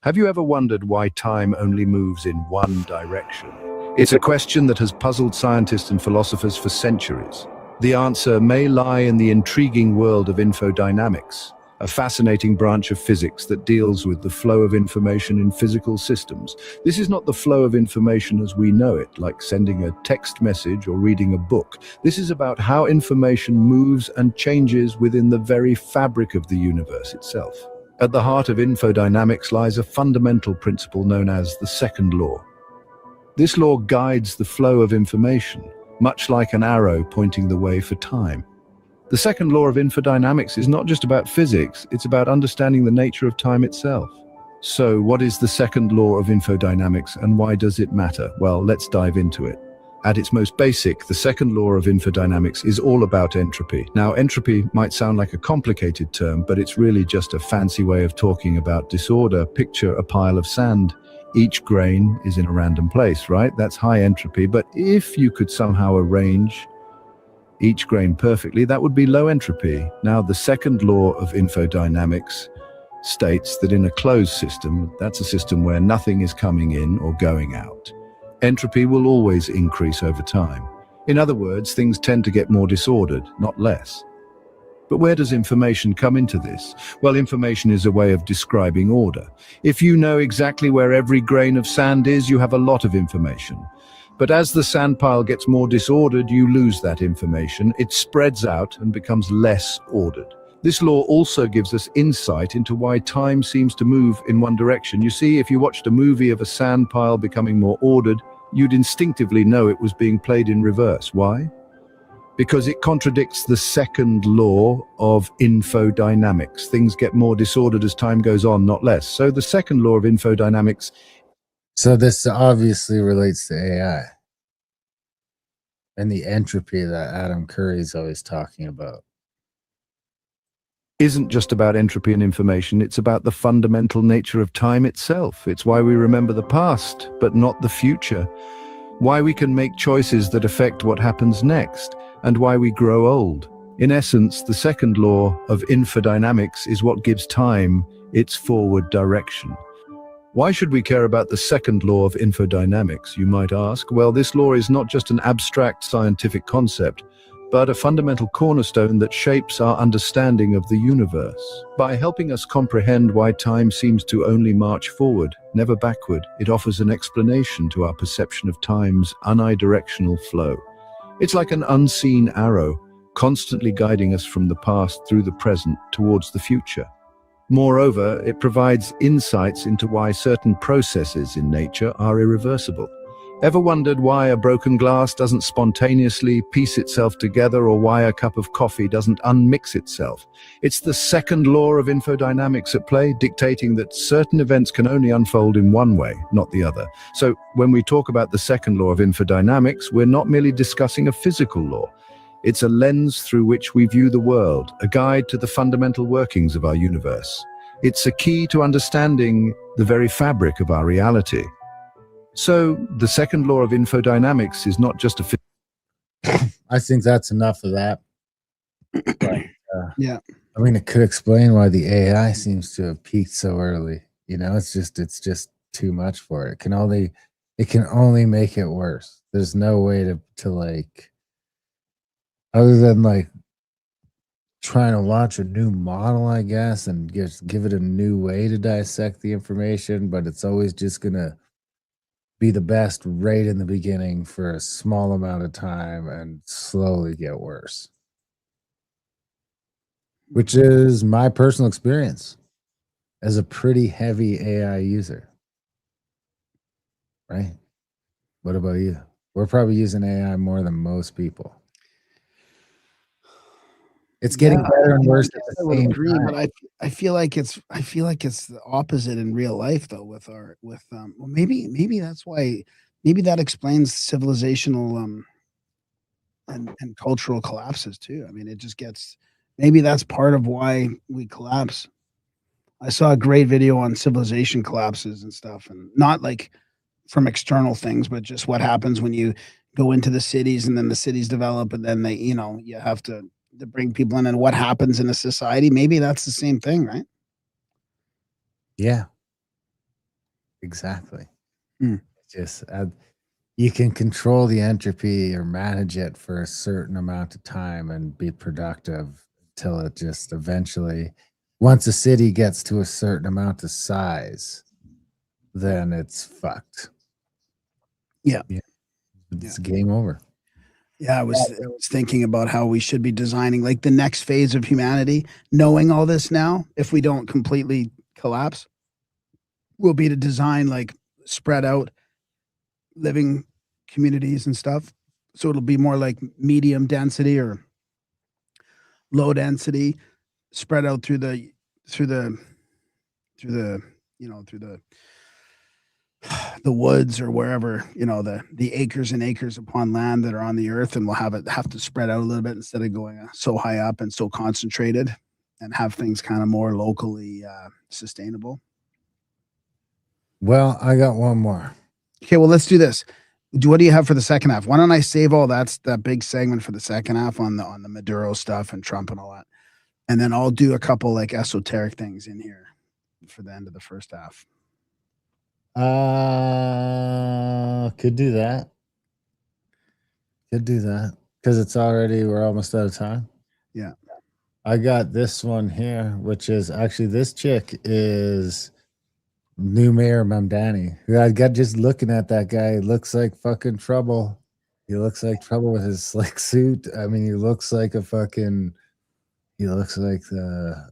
Have you ever wondered why time only moves in one direction? It's a question that has puzzled scientists and philosophers for centuries. The answer may lie in the intriguing world of infodynamics, a fascinating branch of physics that deals with the flow of information in physical systems. This is not the flow of information as we know it, like sending a text message or reading a book. This is about how information moves and changes within the very fabric of the universe itself. At the heart of infodynamics lies a fundamental principle known as the second law. This law guides the flow of information, much like an arrow pointing the way for time. The second law of infodynamics is not just about physics, it's about understanding the nature of time itself. So, what is the second law of infodynamics and why does it matter? Well, let's dive into it. At its most basic, the second law of infodynamics is all about entropy. Now, entropy might sound like a complicated term, but it's really just a fancy way of talking about disorder. Picture a pile of sand. Each grain is in a random place, right? That's high entropy. But if you could somehow arrange each grain perfectly, that would be low entropy. Now, the second law of infodynamics states that in a closed system, that's a system where nothing is coming in or going out, entropy will always increase over time. In other words, things tend to get more disordered, not less. But where does information come into this? Well, information is a way of describing order. If you know exactly where every grain of sand is, you have a lot of information. But as the sand pile gets more disordered, you lose that information. It spreads out and becomes less ordered. This law also gives us insight into why time seems to move in one direction. You see, if you watched a movie of a sand pile becoming more ordered, you'd instinctively know it was being played in reverse. Why? Because it contradicts the second law of infodynamics. Things get more disordered as time goes on, not less. So the second law of infodynamics. So this obviously relates to AI and the entropy that Adam Curry is always talking about. Isn't just about entropy and information, it's about the fundamental nature of time itself. It's why we remember the past, but not the future. Why we can make choices that affect what happens next, and why we grow old. In essence, the second law of infodynamics is what gives time its forward direction. Why should we care about the second law of infodynamics, you might ask? Well, this law is not just an abstract scientific concept, but a fundamental cornerstone that shapes our understanding of the universe. By helping us comprehend why time seems to only march forward, never backward, it offers an explanation to our perception of time's unidirectional flow. It's like an unseen arrow, constantly guiding us from the past through the present towards the future. Moreover, it provides insights into why certain processes in nature are irreversible. Ever wondered why a broken glass doesn't spontaneously piece itself together, or why a cup of coffee doesn't unmix itself? It's the second law of infodynamics at play, dictating that certain events can only unfold in one way, not the other. So when we talk about the second law of infodynamics, we're not merely discussing a physical law. It's a lens through which we view the world, a guide to the fundamental workings of our universe. It's a key to understanding the very fabric of our reality. So, the second law of infodynamics is not just I think that's enough of that. But, Yeah. I mean, it could explain why the AI seems to have peaked so early. You know, it's just too much for it. It can only make it worse. There's no way to like, other than like trying to launch a new model, I guess, and just give it a new way to dissect the information, but it's always just gonna be the best right in the beginning for a small amount of time and slowly get worse. Which is my personal experience as a pretty heavy AI user. Right? What about you? We're probably using AI more than most people. It's getting better and worse at the same time. But I feel like it's the opposite in real life though well, maybe that's why, maybe that explains civilizational and cultural collapses too. I mean, it just gets, maybe that's part of why we collapse. I saw a great video on civilization collapses and stuff, and not like from external things, but just what happens when you go into the cities and then the cities develop and then you have to bring people in, and what happens in a society. Maybe that's the same thing, right? Yeah, exactly. Mm. Just you can control the entropy or manage it for a certain amount of time and be productive until it just eventually, once a city gets to a certain amount of size, then it's fucked. Yeah. It's game over. Yeah, I was thinking about how we should be designing like the next phase of humanity, knowing all this now. If we don't completely collapse, will be to design like spread out living communities and stuff. So it'll be more like medium density or low density, spread out through the the woods or wherever, you know, the acres and acres upon land that are on the earth, and we'll have to spread out a little bit instead of going so high up and so concentrated, and have things kind of more locally sustainable. Well, I got one more. Okay, well, let's do this. What do you have for the second half? Why don't I save all that big segment for the second half on the Maduro stuff and Trump and all that, and then I'll do a couple like esoteric things in here for the end of the first half. Could do that. Could do that because we're almost out of time. Yeah. I got this one here, which is actually this chick is new mayor Mamdani. I got just looking at that guy. He looks like fucking trouble. He looks like trouble with his slick suit. I mean, he looks like a villain. He looks like a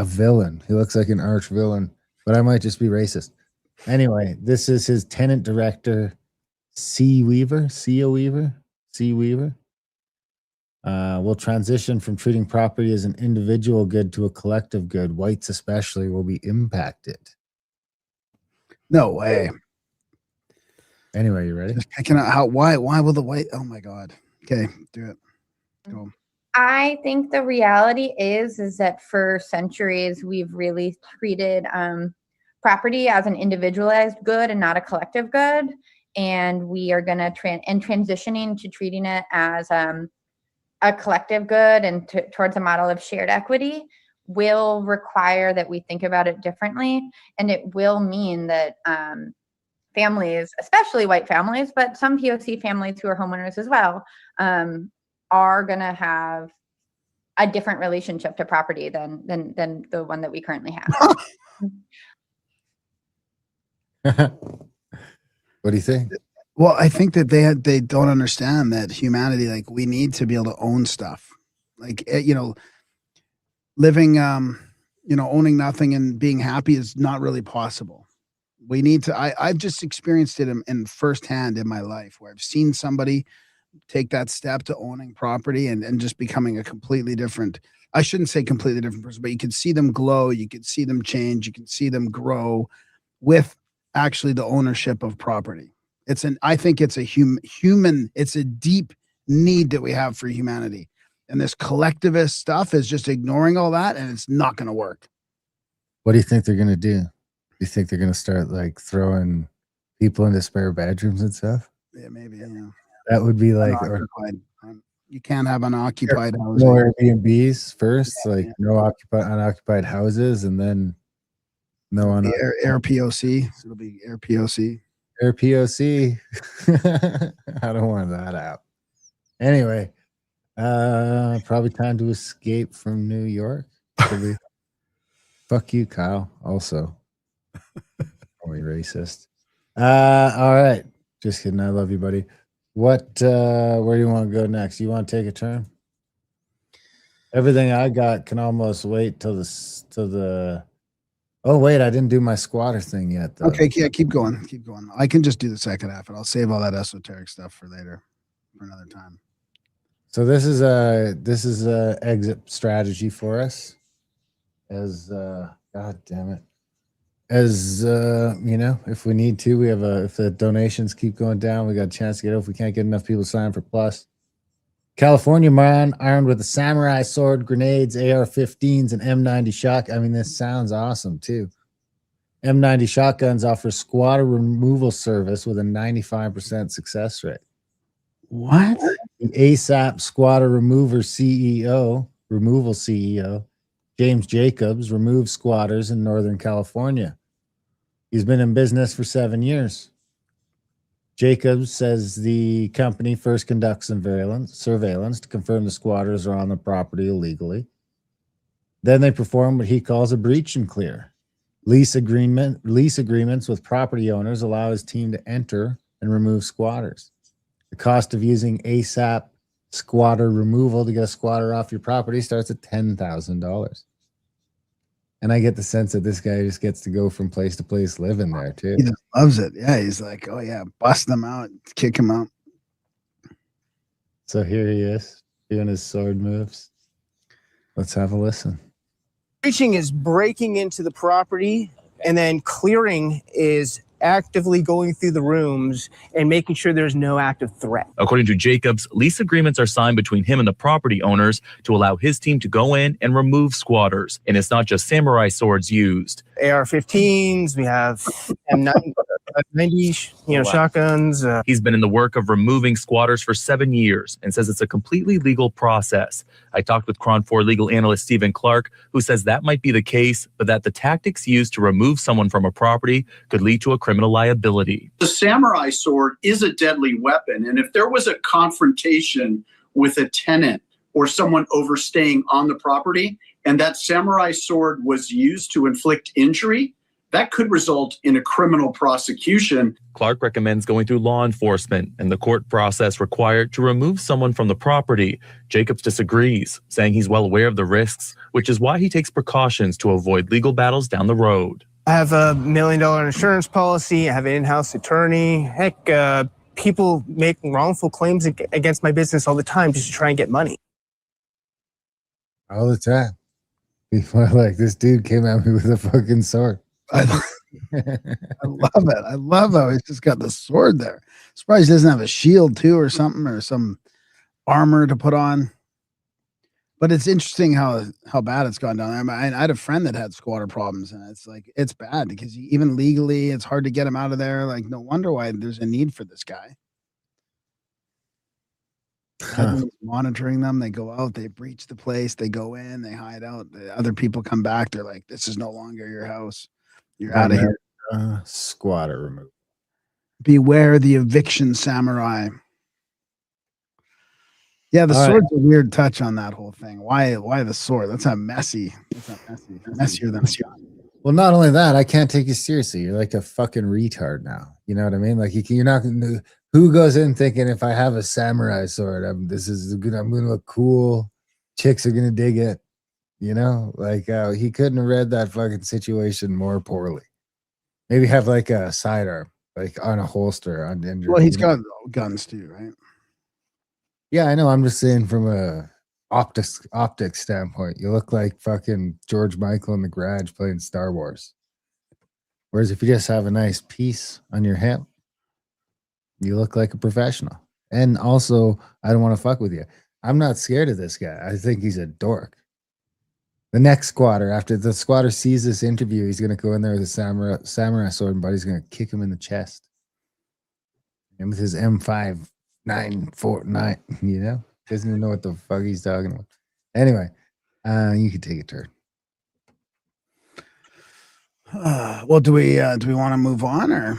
villain. He looks like an arch villain, but I might just be racist. Anyway, this is his tenant director, C. Weaver. Will transition from treating property as an individual good to a collective good. Whites especially will be impacted. No way. Anyway, you ready? Just picking out why will the white? Oh my God. Okay, do it. Go. I think the reality is that for centuries we've really treated property as an individualized good and not a collective good, and we are going to transitioning to treating it as a collective good and towards a model of shared equity will require that we think about it differently, and it will mean that families, especially white families, but some POC families who are homeowners as well, are going to have a different relationship to property than the one that we currently have. What do you think? Well, I think that they don't understand that humanity, like, we need to be able to own stuff, like, you know, living, you know, owning nothing and being happy is not really possible. We need to. I've just experienced it in firsthand in my life, where I've seen somebody take that step to owning property and just becoming a completely different. I shouldn't say completely different person, but you can see them glow, you can see them change, you can see them grow with actually the ownership of property. I think it's a human, it's a deep need that we have for humanity. And this collectivist stuff is just ignoring all that, and it's not going to work. What do you think they're going to do? Do you think they're going to start like throwing people into spare bedrooms and stuff? Yeah, maybe. Yeah. That would be like, you can't have unoccupied houses. No Airbnbs first, like no unoccupied houses, and then no air POC. So it'll be air POC. Air POC. I don't want that out. Anyway, probably time to escape from New York. Fuck you, Kyle. Also, only racist. All right, just kidding. I love you, buddy. Where do you want to go next? You want to take a turn? Everything I got can almost wait till the. Oh wait, I didn't do my squatter thing yet, though. Okay, yeah, keep going. I can just do the second half, and I'll save all that esoteric stuff for later, for another time. So this is a exit strategy for us. As God damn it, as you know, if we need to, we have if the donations keep going down, we got a chance to get it. If we can't get enough people to sign for plus. California man armed with a samurai sword, grenades, AR-15s, and M90 shotgun. I mean, this sounds awesome too. M90 shotguns offer squatter removal service with a 95% success rate. What? The ASAP squatter removal CEO, James Jacobs, removes squatters in Northern California. He's been in business for 7 years. Jacobs says the company first conducts surveillance to confirm the squatters are on the property illegally. Then they perform what he calls a breach and clear. Lease agreements with property owners allow his team to enter and remove squatters. The cost of using ASAP squatter removal to get a squatter off your property starts at $10,000. And I get the sense that this guy just gets to go from place to place living there too. He just loves it. Yeah, he's like, oh yeah, bust them out, kick him out. So here he is doing his sword moves. Let's have a listen. Breaching is breaking into the property And then clearing is actively going through the rooms and making sure there's no active threat. According to Jacobs, lease agreements are signed between him and the property owners to allow his team to go in and remove squatters. And it's not just samurai swords used. AR-15s, we have M90, shotguns. He's been in the work of removing squatters for 7 years and says it's a completely legal process. I talked with Cron 4 legal analyst Stephen Clark, who says that might be the case, but that the tactics used to remove someone from a property could lead to a criminal liability. The samurai sword is a deadly weapon, and if there was a confrontation with a tenant or someone overstaying on the property, and that samurai sword was used to inflict injury, that could result in a criminal prosecution. Clark recommends going through law enforcement and the court process required to remove someone from the property. Jacobs disagrees, saying he's well aware of the risks, which is why he takes precautions to avoid legal battles down the road. I have a $1 million insurance policy. I have an in-house attorney. Heck, people make wrongful claims against my business all the time just to try and get money. All the time. People are like, this dude came at me with a fucking sword. I love it. I love how he's just got the sword there. Surprised he doesn't have a shield too, or something, or some armor to put on. But it's interesting how bad it's gone down there. I had a friend that had squatter problems, and it's like it's bad because even legally, it's hard to get him out of there. Like, no wonder why there's a need for this guy. Everyone's monitoring them. They go out, they breach the place, they go in, they hide out. The other people come back. They're like, "This is no longer your house. You're out of here." Squatter removed. Beware the eviction samurai. Yeah, the sword's a weird touch on that whole thing. Why the sword? That's not messy. That's not messy. Messier than a gun. Well, not only that, I can't take you seriously. You're like a fucking retard now. You know what I mean? Like you're not going to. Who goes in thinking if I have a samurai sword, I'm going to look cool. Chicks are going to dig it. You know, like he couldn't have read that fucking situation more poorly. Maybe have like a sidearm, like on a holster. Well, he's got guns too, right? Yeah, I know. I'm just saying from a optics standpoint, you look like fucking George Michael in the garage playing Star Wars. Whereas if you just have a nice piece on your hip, you look like a professional. And also, I don't want to fuck with you. I'm not scared of this guy. I think he's a dork. The next squatter, after the squatter sees this interview, he's going to go in there with a samurai sword, and Buddy's going to kick him in the chest. And with his M5 949, you know? Doesn't even know what the fuck he's talking about. Anyway, you can take a turn. Well, do we want to move on or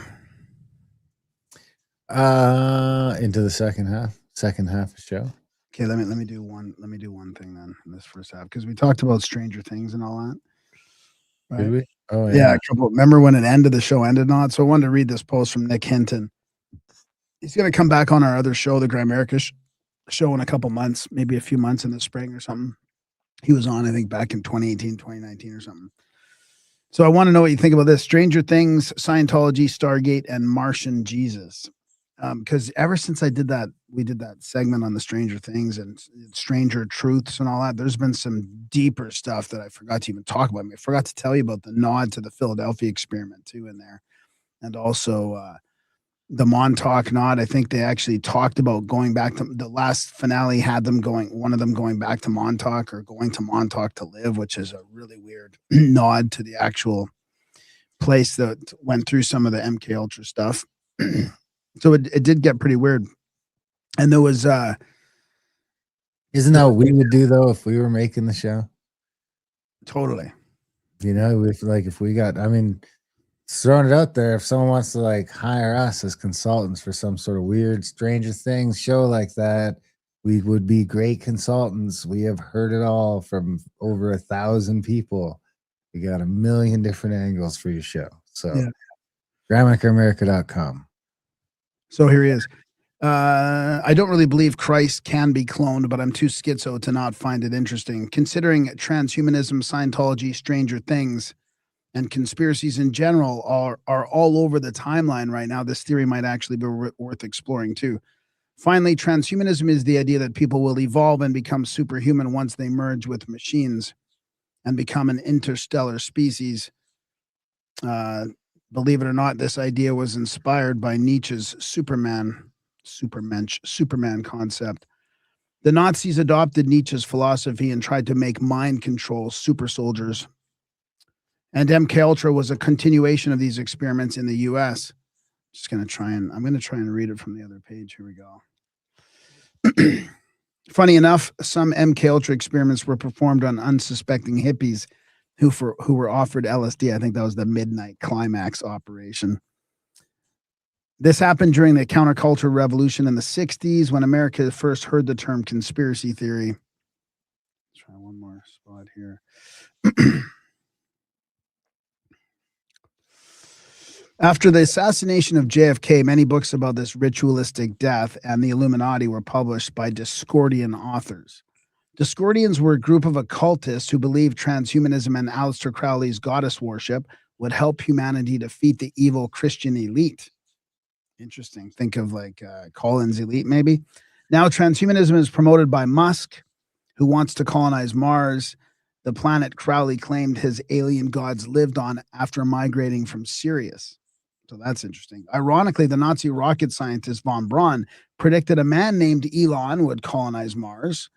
into the second half of the show? Okay, let me do one thing then in this first half, because we talked about Stranger Things and all that. Right? Did we? Oh yeah. Remember when it ended? The show ended not. So I wanted to read this post from Nick Hinton. He's going to come back on our other show, the Grimerica show, in a couple months, maybe a few months in the spring or something. He was on, I think, back in 2018, 2019 or something. So I want to know what you think about this: Stranger Things, Scientology, Stargate, and Martian Jesus. Because ever since we did that segment on the Stranger Things and Stranger Truths and all that, there's been some deeper stuff that I forgot to even talk about. I forgot to tell you about the nod to the Philadelphia experiment too in there, and also the Montauk nod. I think they actually talked about going back to the last finale, had one of them going back to Montauk or going to Montauk to live, which is a really weird nod to the actual place that went through some of the MK Ultra stuff. So it did get pretty weird. And there was isn't that what we would do though if we were making the show? Totally. You know, if we got, I mean, throwing it out there, if someone wants to like hire us as consultants for some sort of weird Stranger Things show like that, we would be great consultants. We have heard it all from over 1,000 people. We got 1 million different angles for your show. So yeah. GrammaticAmerica.com. So here he is. I don't really believe Christ can be cloned, but I'm too schizo to not find it interesting. Considering transhumanism, Scientology, Stranger Things, and conspiracies in general are all over the timeline right now, this theory might actually be worth exploring too. Finally, transhumanism is the idea that people will evolve and become superhuman once they merge with machines and become an interstellar species. Believe it or not, this idea was inspired by Nietzsche's Superman concept. The Nazis adopted Nietzsche's philosophy and tried to make mind control super soldiers. And MK Ultra was a continuation of these experiments in the US. I'm going to try and read it from the other page. Here we go. Funny enough, some MK Ultra experiments were performed on unsuspecting hippies who were offered LSD. I think that was the Midnight Climax operation. This happened during the counterculture revolution in the 60s when America first heard the term conspiracy theory. Let's try one more spot here. After the assassination of JFK, many books about this ritualistic death and the Illuminati were published by Discordian authors. Discordians were a group of occultists who believed transhumanism and Aleister Crowley's goddess worship would help humanity defeat the evil Christian elite. Interesting. Think of like Colin's elite, maybe. Now, transhumanism is promoted by Musk, who wants to colonize Mars, the planet Crowley claimed his alien gods lived on after migrating from Sirius. So that's interesting. Ironically, the Nazi rocket scientist von Braun predicted a man named Elon would colonize Mars.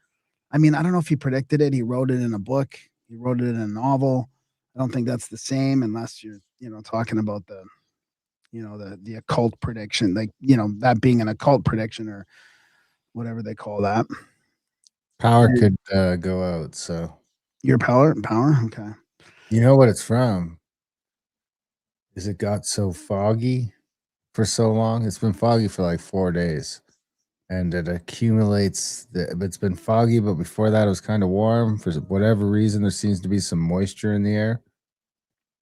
I mean, I don't know if he predicted it. He wrote it in a book. He wrote it in a novel. I don't think that's the same unless you're, talking about the occult prediction, like, that being an occult prediction or whatever they call that. Power could go out. So your power. Okay. You know what it's from? Is it got so foggy for so long? It's been foggy for like 4 days. And it accumulates. It's been foggy, but before that, it was kind of warm. For whatever reason, there seems to be some moisture in the air.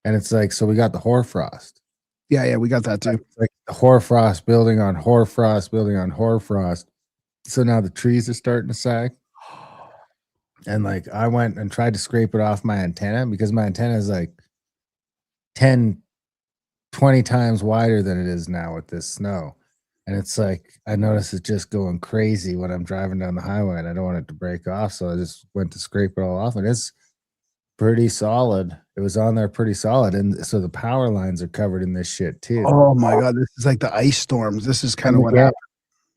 And it's like, so we got the hoarfrost. Yeah, we got that too. It's like the hoarfrost building on hoarfrost, building on hoarfrost. So now the trees are starting to sag. And like, I went and tried to scrape it off my antenna because my antenna is like 10, 20 times wider than it is now with this snow. And it's like, I notice it's just going crazy when I'm driving down the highway and I don't want it to break off. So I just went to scrape it all off and it's pretty solid. It was on there pretty solid. And so the power lines are covered in this shit too. Oh my God. This is like the ice storms. This is kind of what happened.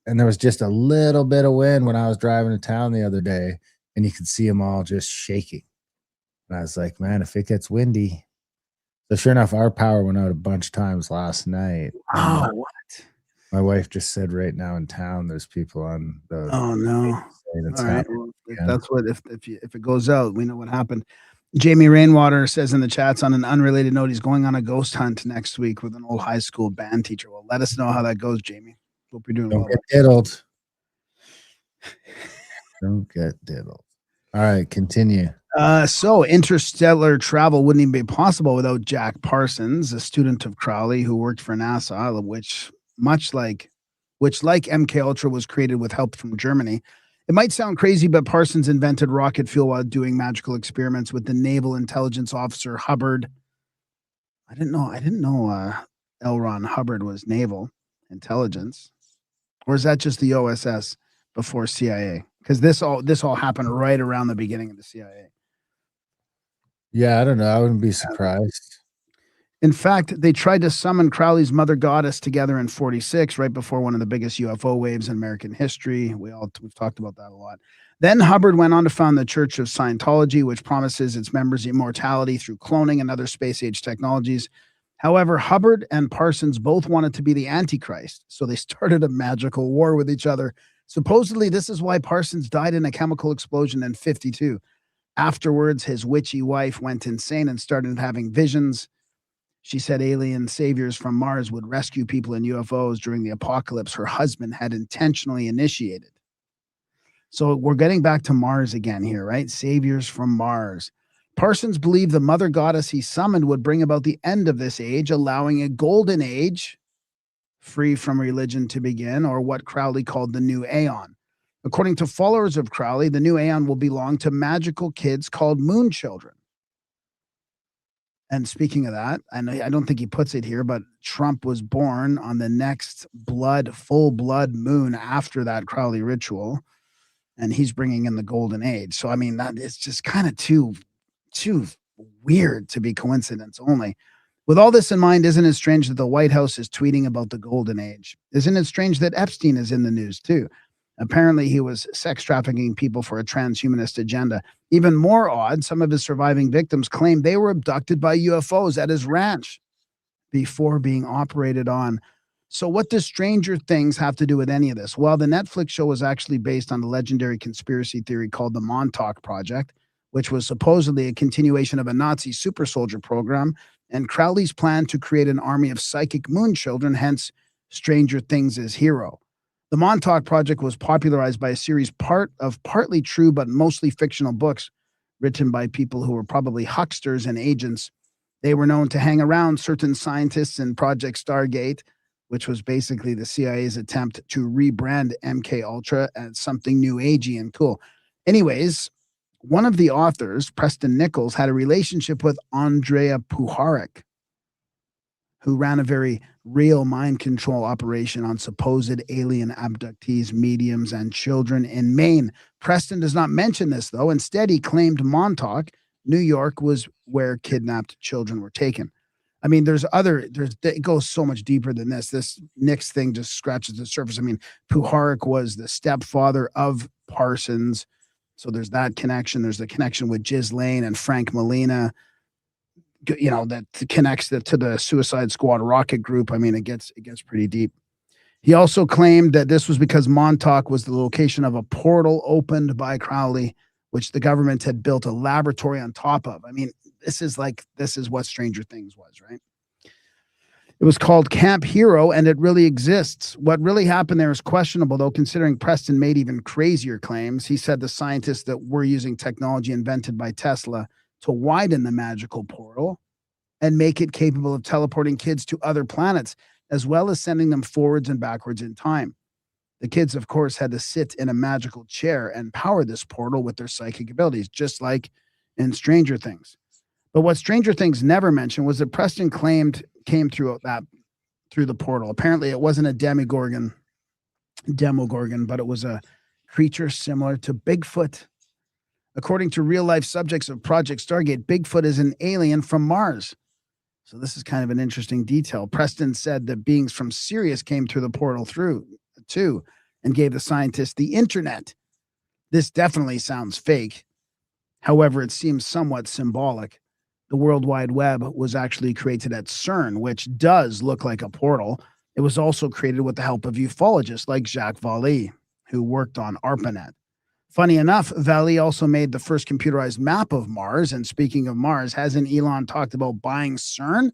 And there was just a little bit of wind when I was driving to town the other day and you could see them all just shaking. And I was like, man, if it gets windy. So sure enough, our power went out a bunch of times last night. Oh, what? My wife just said right now in town, there's people on the. Oh no! All right. Well, if it goes out, we know what happened. Jamie Rainwater says in the chats, on an unrelated note, he's going on a ghost hunt next week with an old high school band teacher. Well, let us know how that goes, Jamie. Hope you're doing well. Don't get diddled. Don't get diddled. All right, continue. So interstellar travel wouldn't even be possible without Jack Parsons, a student of Crowley who worked for NASA, which like MK Ultra was created with help from Germany. It might sound crazy, but Parsons invented rocket fuel while doing magical experiments with the Naval Intelligence Officer Hubbard. I didn't know L. Ron Hubbard was Naval Intelligence, or is that just the OSS before CIA? Because this all happened right around the beginning of the CIA. Yeah, I don't know. I wouldn't be surprised. In fact, they tried to summon Crowley's mother goddess together in 46, right before one of the biggest UFO waves in American history. We've talked about that a lot. Then Hubbard went on to found the Church of Scientology, which promises its members immortality through cloning and other space-age technologies. However, Hubbard and Parsons both wanted to be the Antichrist, so they started a magical war with each other. Supposedly, this is why Parsons died in a chemical explosion in 52. Afterwards, his witchy wife went insane and started having visions. She said alien saviors from Mars would rescue people in UFOs during the apocalypse her husband had intentionally initiated. So we're getting back to Mars again here, right? Saviors from Mars. Parsons believed the mother goddess he summoned would bring about the end of this age, allowing a golden age free from religion to begin, or what Crowley called the new aeon. According to followers of Crowley, the new aeon will belong to magical kids called moon children. And speaking of that, and I don't think he puts it here, but Trump was born on the next full blood moon after that Crowley ritual, and he's bringing in the golden age. So, I mean, that it's just kind of too weird to be coincidence only. With all this in mind, isn't it strange that the White House is tweeting about the golden age? Isn't it strange that Epstein is in the news too? Apparently, he was sex trafficking people for a transhumanist agenda. Even more odd, some of his surviving victims claim they were abducted by UFOs at his ranch before being operated on. So what does Stranger Things have to do with any of this? Well, the Netflix show was actually based on the legendary conspiracy theory called the Montauk Project, which was supposedly a continuation of a Nazi super soldier program and Crowley's plan to create an army of psychic moon children, hence Stranger Things' hero. The Montauk Project was popularized by a series of partly true but mostly fictional books written by people who were probably hucksters and agents. They were known to hang around certain scientists in Project Stargate, which was basically the CIA's attempt to rebrand MK Ultra as something new agey and cool. Anyways, one of the authors, Preston Nichols, had a relationship with Andrea Puharich, who ran a very real mind control operation on supposed alien abductees, mediums, and children in Maine. Preston does not mention this, though. Instead, he claimed Montauk, New York, was where kidnapped children were taken. I mean, it goes so much deeper than this. This Nick's thing just scratches the surface. I mean, Puharich was the stepfather of Parsons. So there's that connection. There's the connection with Ghislaine and Frank Molina, you know, that connects to the Suicide Squad rocket group. I mean, it gets pretty deep. He also claimed that this was because Montauk was the location of a portal opened by Crowley, which the government had built a laboratory on top of. I mean, this is what Stranger Things was, right? It was called Camp Hero, and it really exists. What really happened there is questionable, though, considering Preston made even crazier claims. He said the scientists that were using technology invented by Tesla to widen the magical portal and make it capable of teleporting kids to other planets, as well as sending them forwards and backwards in time. The kids, of course, had to sit in a magical chair and power this portal with their psychic abilities, just like in Stranger Things. But what Stranger Things never mentioned was that Preston claimed came through the portal. Apparently, it wasn't a demogorgon, but it was a creature similar to Bigfoot. According to real-life subjects of Project Stargate, Bigfoot is an alien from Mars. So this is kind of an interesting detail. Preston said that beings from Sirius came through the portal too, and gave the scientists the internet. This definitely sounds fake. However, it seems somewhat symbolic. The World Wide Web was actually created at CERN, which does look like a portal. It was also created with the help of ufologists like Jacques Vallée, who worked on ARPANET. Funny enough, Vallée also made the first computerized map of Mars. And speaking of Mars, hasn't Elon talked about buying CERN?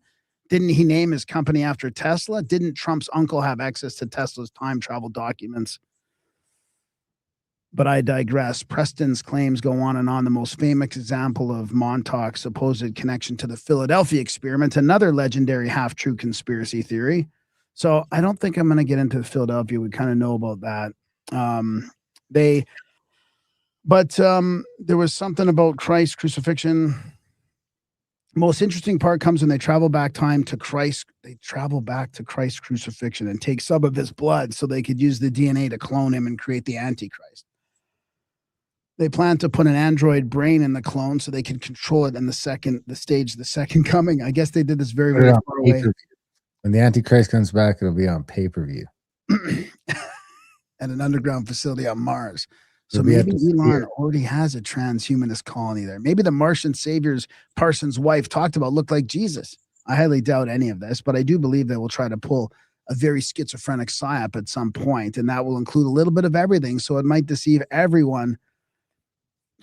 Didn't he name his company after Tesla? Didn't Trump's uncle have access to Tesla's time travel documents? But I digress. Preston's claims go on and on. The most famous example of Montauk's supposed connection to the Philadelphia experiment, another legendary half-true conspiracy theory. So I don't think I'm going to get into Philadelphia. We kind of know about that. There was something about Christ's crucifixion. Most interesting part comes when they travel back time to Christ. They travel back to Christ's crucifixion and take some of his blood so they could use the DNA to clone him and create the Antichrist. They plan to put an android brain in the clone so they can control it in the second coming. I guess they did this very, very far away. When the Antichrist comes back, it'll be on pay-per-view. At an underground facility on Mars. So maybe Elon already has a transhumanist colony there. Maybe the Martian saviors Parsons' wife talked about looked like Jesus. I highly doubt any of this, but I do believe they will try to pull a very schizophrenic psyop at some point, and that will include a little bit of everything, so it might deceive everyone.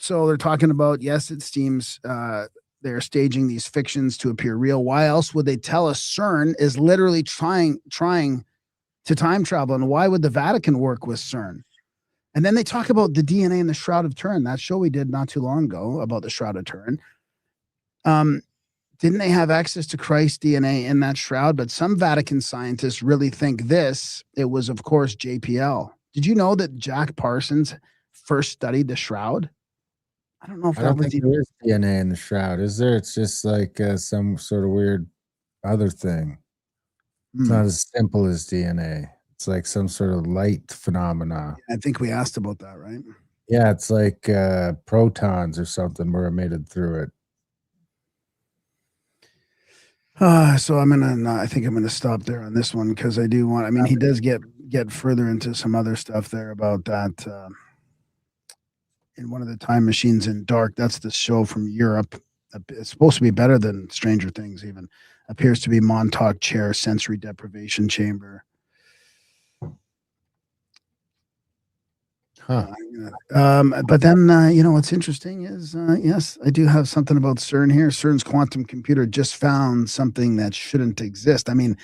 So they're talking about, yes, it seems they're staging these fictions to appear real. Why else would they tell us CERN is literally trying to time travel? And why would the Vatican work with CERN? And then they talk about the DNA in the Shroud of Turin. That show we did not too long ago about the Shroud of Turin. Didn't they have access to Christ's DNA in that shroud? But some Vatican scientists really think it was, of course, JPL. Did you know that Jack Parsons first studied the shroud? I don't know if there is DNA in the shroud, is there? It's just like some sort of weird other thing. It's not as simple as DNA. It's like some sort of light phenomena. I think we asked about that, right? Yeah, it's like protons or something were emitted through it. So I think I'm gonna stop there on this one because I do want. I mean, he does get further into some other stuff there about that. In one of the time machines in Dark, that's the show from Europe. It's supposed to be better than Stranger Things. Even appears to be Montauk chair, sensory deprivation chamber. Huh. But then, what's interesting is, yes, I do have something about CERN here. CERN's quantum computer just found something that shouldn't exist. I mean,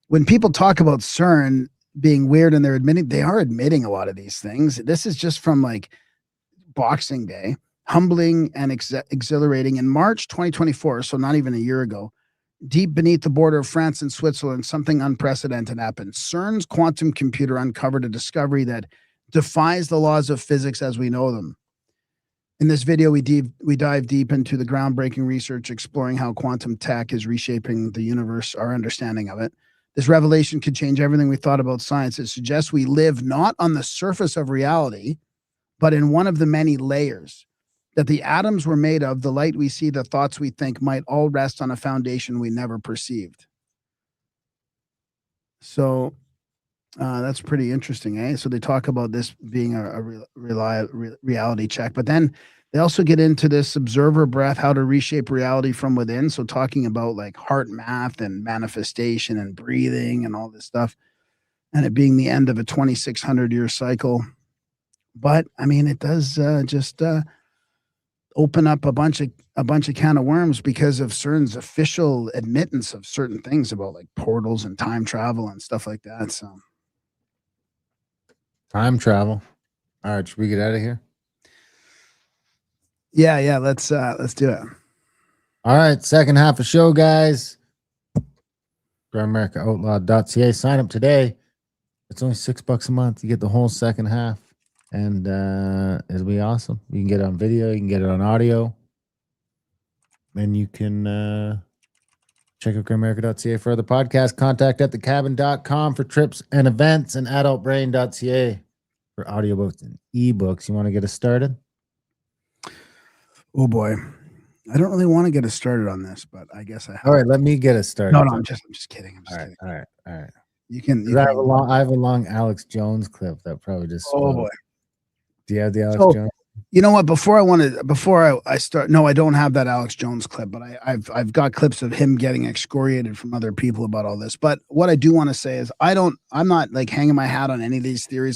when people talk about CERN being weird and they are admitting a lot of these things. This is just from like Boxing Day, humbling and exhilarating. In March 2024, so not even a year ago, deep beneath the border of France and Switzerland, something unprecedented happened. CERN's quantum computer uncovered a discovery that defies the laws of physics as we know them. In this video, we dive deep into the groundbreaking research exploring how quantum tech is reshaping the universe, our understanding of it. This revelation could change everything we thought about science. It suggests we live not on the surface of reality, but in one of the many layers, that the atoms we're made of, the light we see, the thoughts we think might all rest on a foundation we never perceived. So that's pretty interesting, eh? So they talk about this being a reality check, but then they also get into this observer breath, how to reshape reality from within. So talking about like heart math and manifestation and breathing and all this stuff, and it being the end of a 2,600-year cycle. But I mean, it does just open up a bunch of can of worms because of CERN's official admittance of certain things about like portals and time travel and stuff like that. So. Time travel. All right, should we get out of here? Yeah, let's do it. All right, second half of show, guys. GrowAmericaOutlawed.ca. Sign up today. It's only $6 a month. You get the whole second half, and it'll be awesome. You can get it on video, you can get it on audio, and you can check out GrowAmerica.ca for other podcasts. Contact at thecabin.com for trips and events, and adultbrain.ca for audiobooks and ebooks. You want to get us started? Oh boy, I don't really want to get us started on this, but I guess I have. All right, let me get us started. No, I'm just kidding. I'm just kidding. All right. You can. I have a long Alex Jones clip that probably just. Oh boy. Do you have the Alex Jones? You know what? Before I start, no, I don't have that Alex Jones clip, but I've got clips of him getting excoriated from other people about all this. But what I do want to say is I'm not like hanging my hat on any of these theories.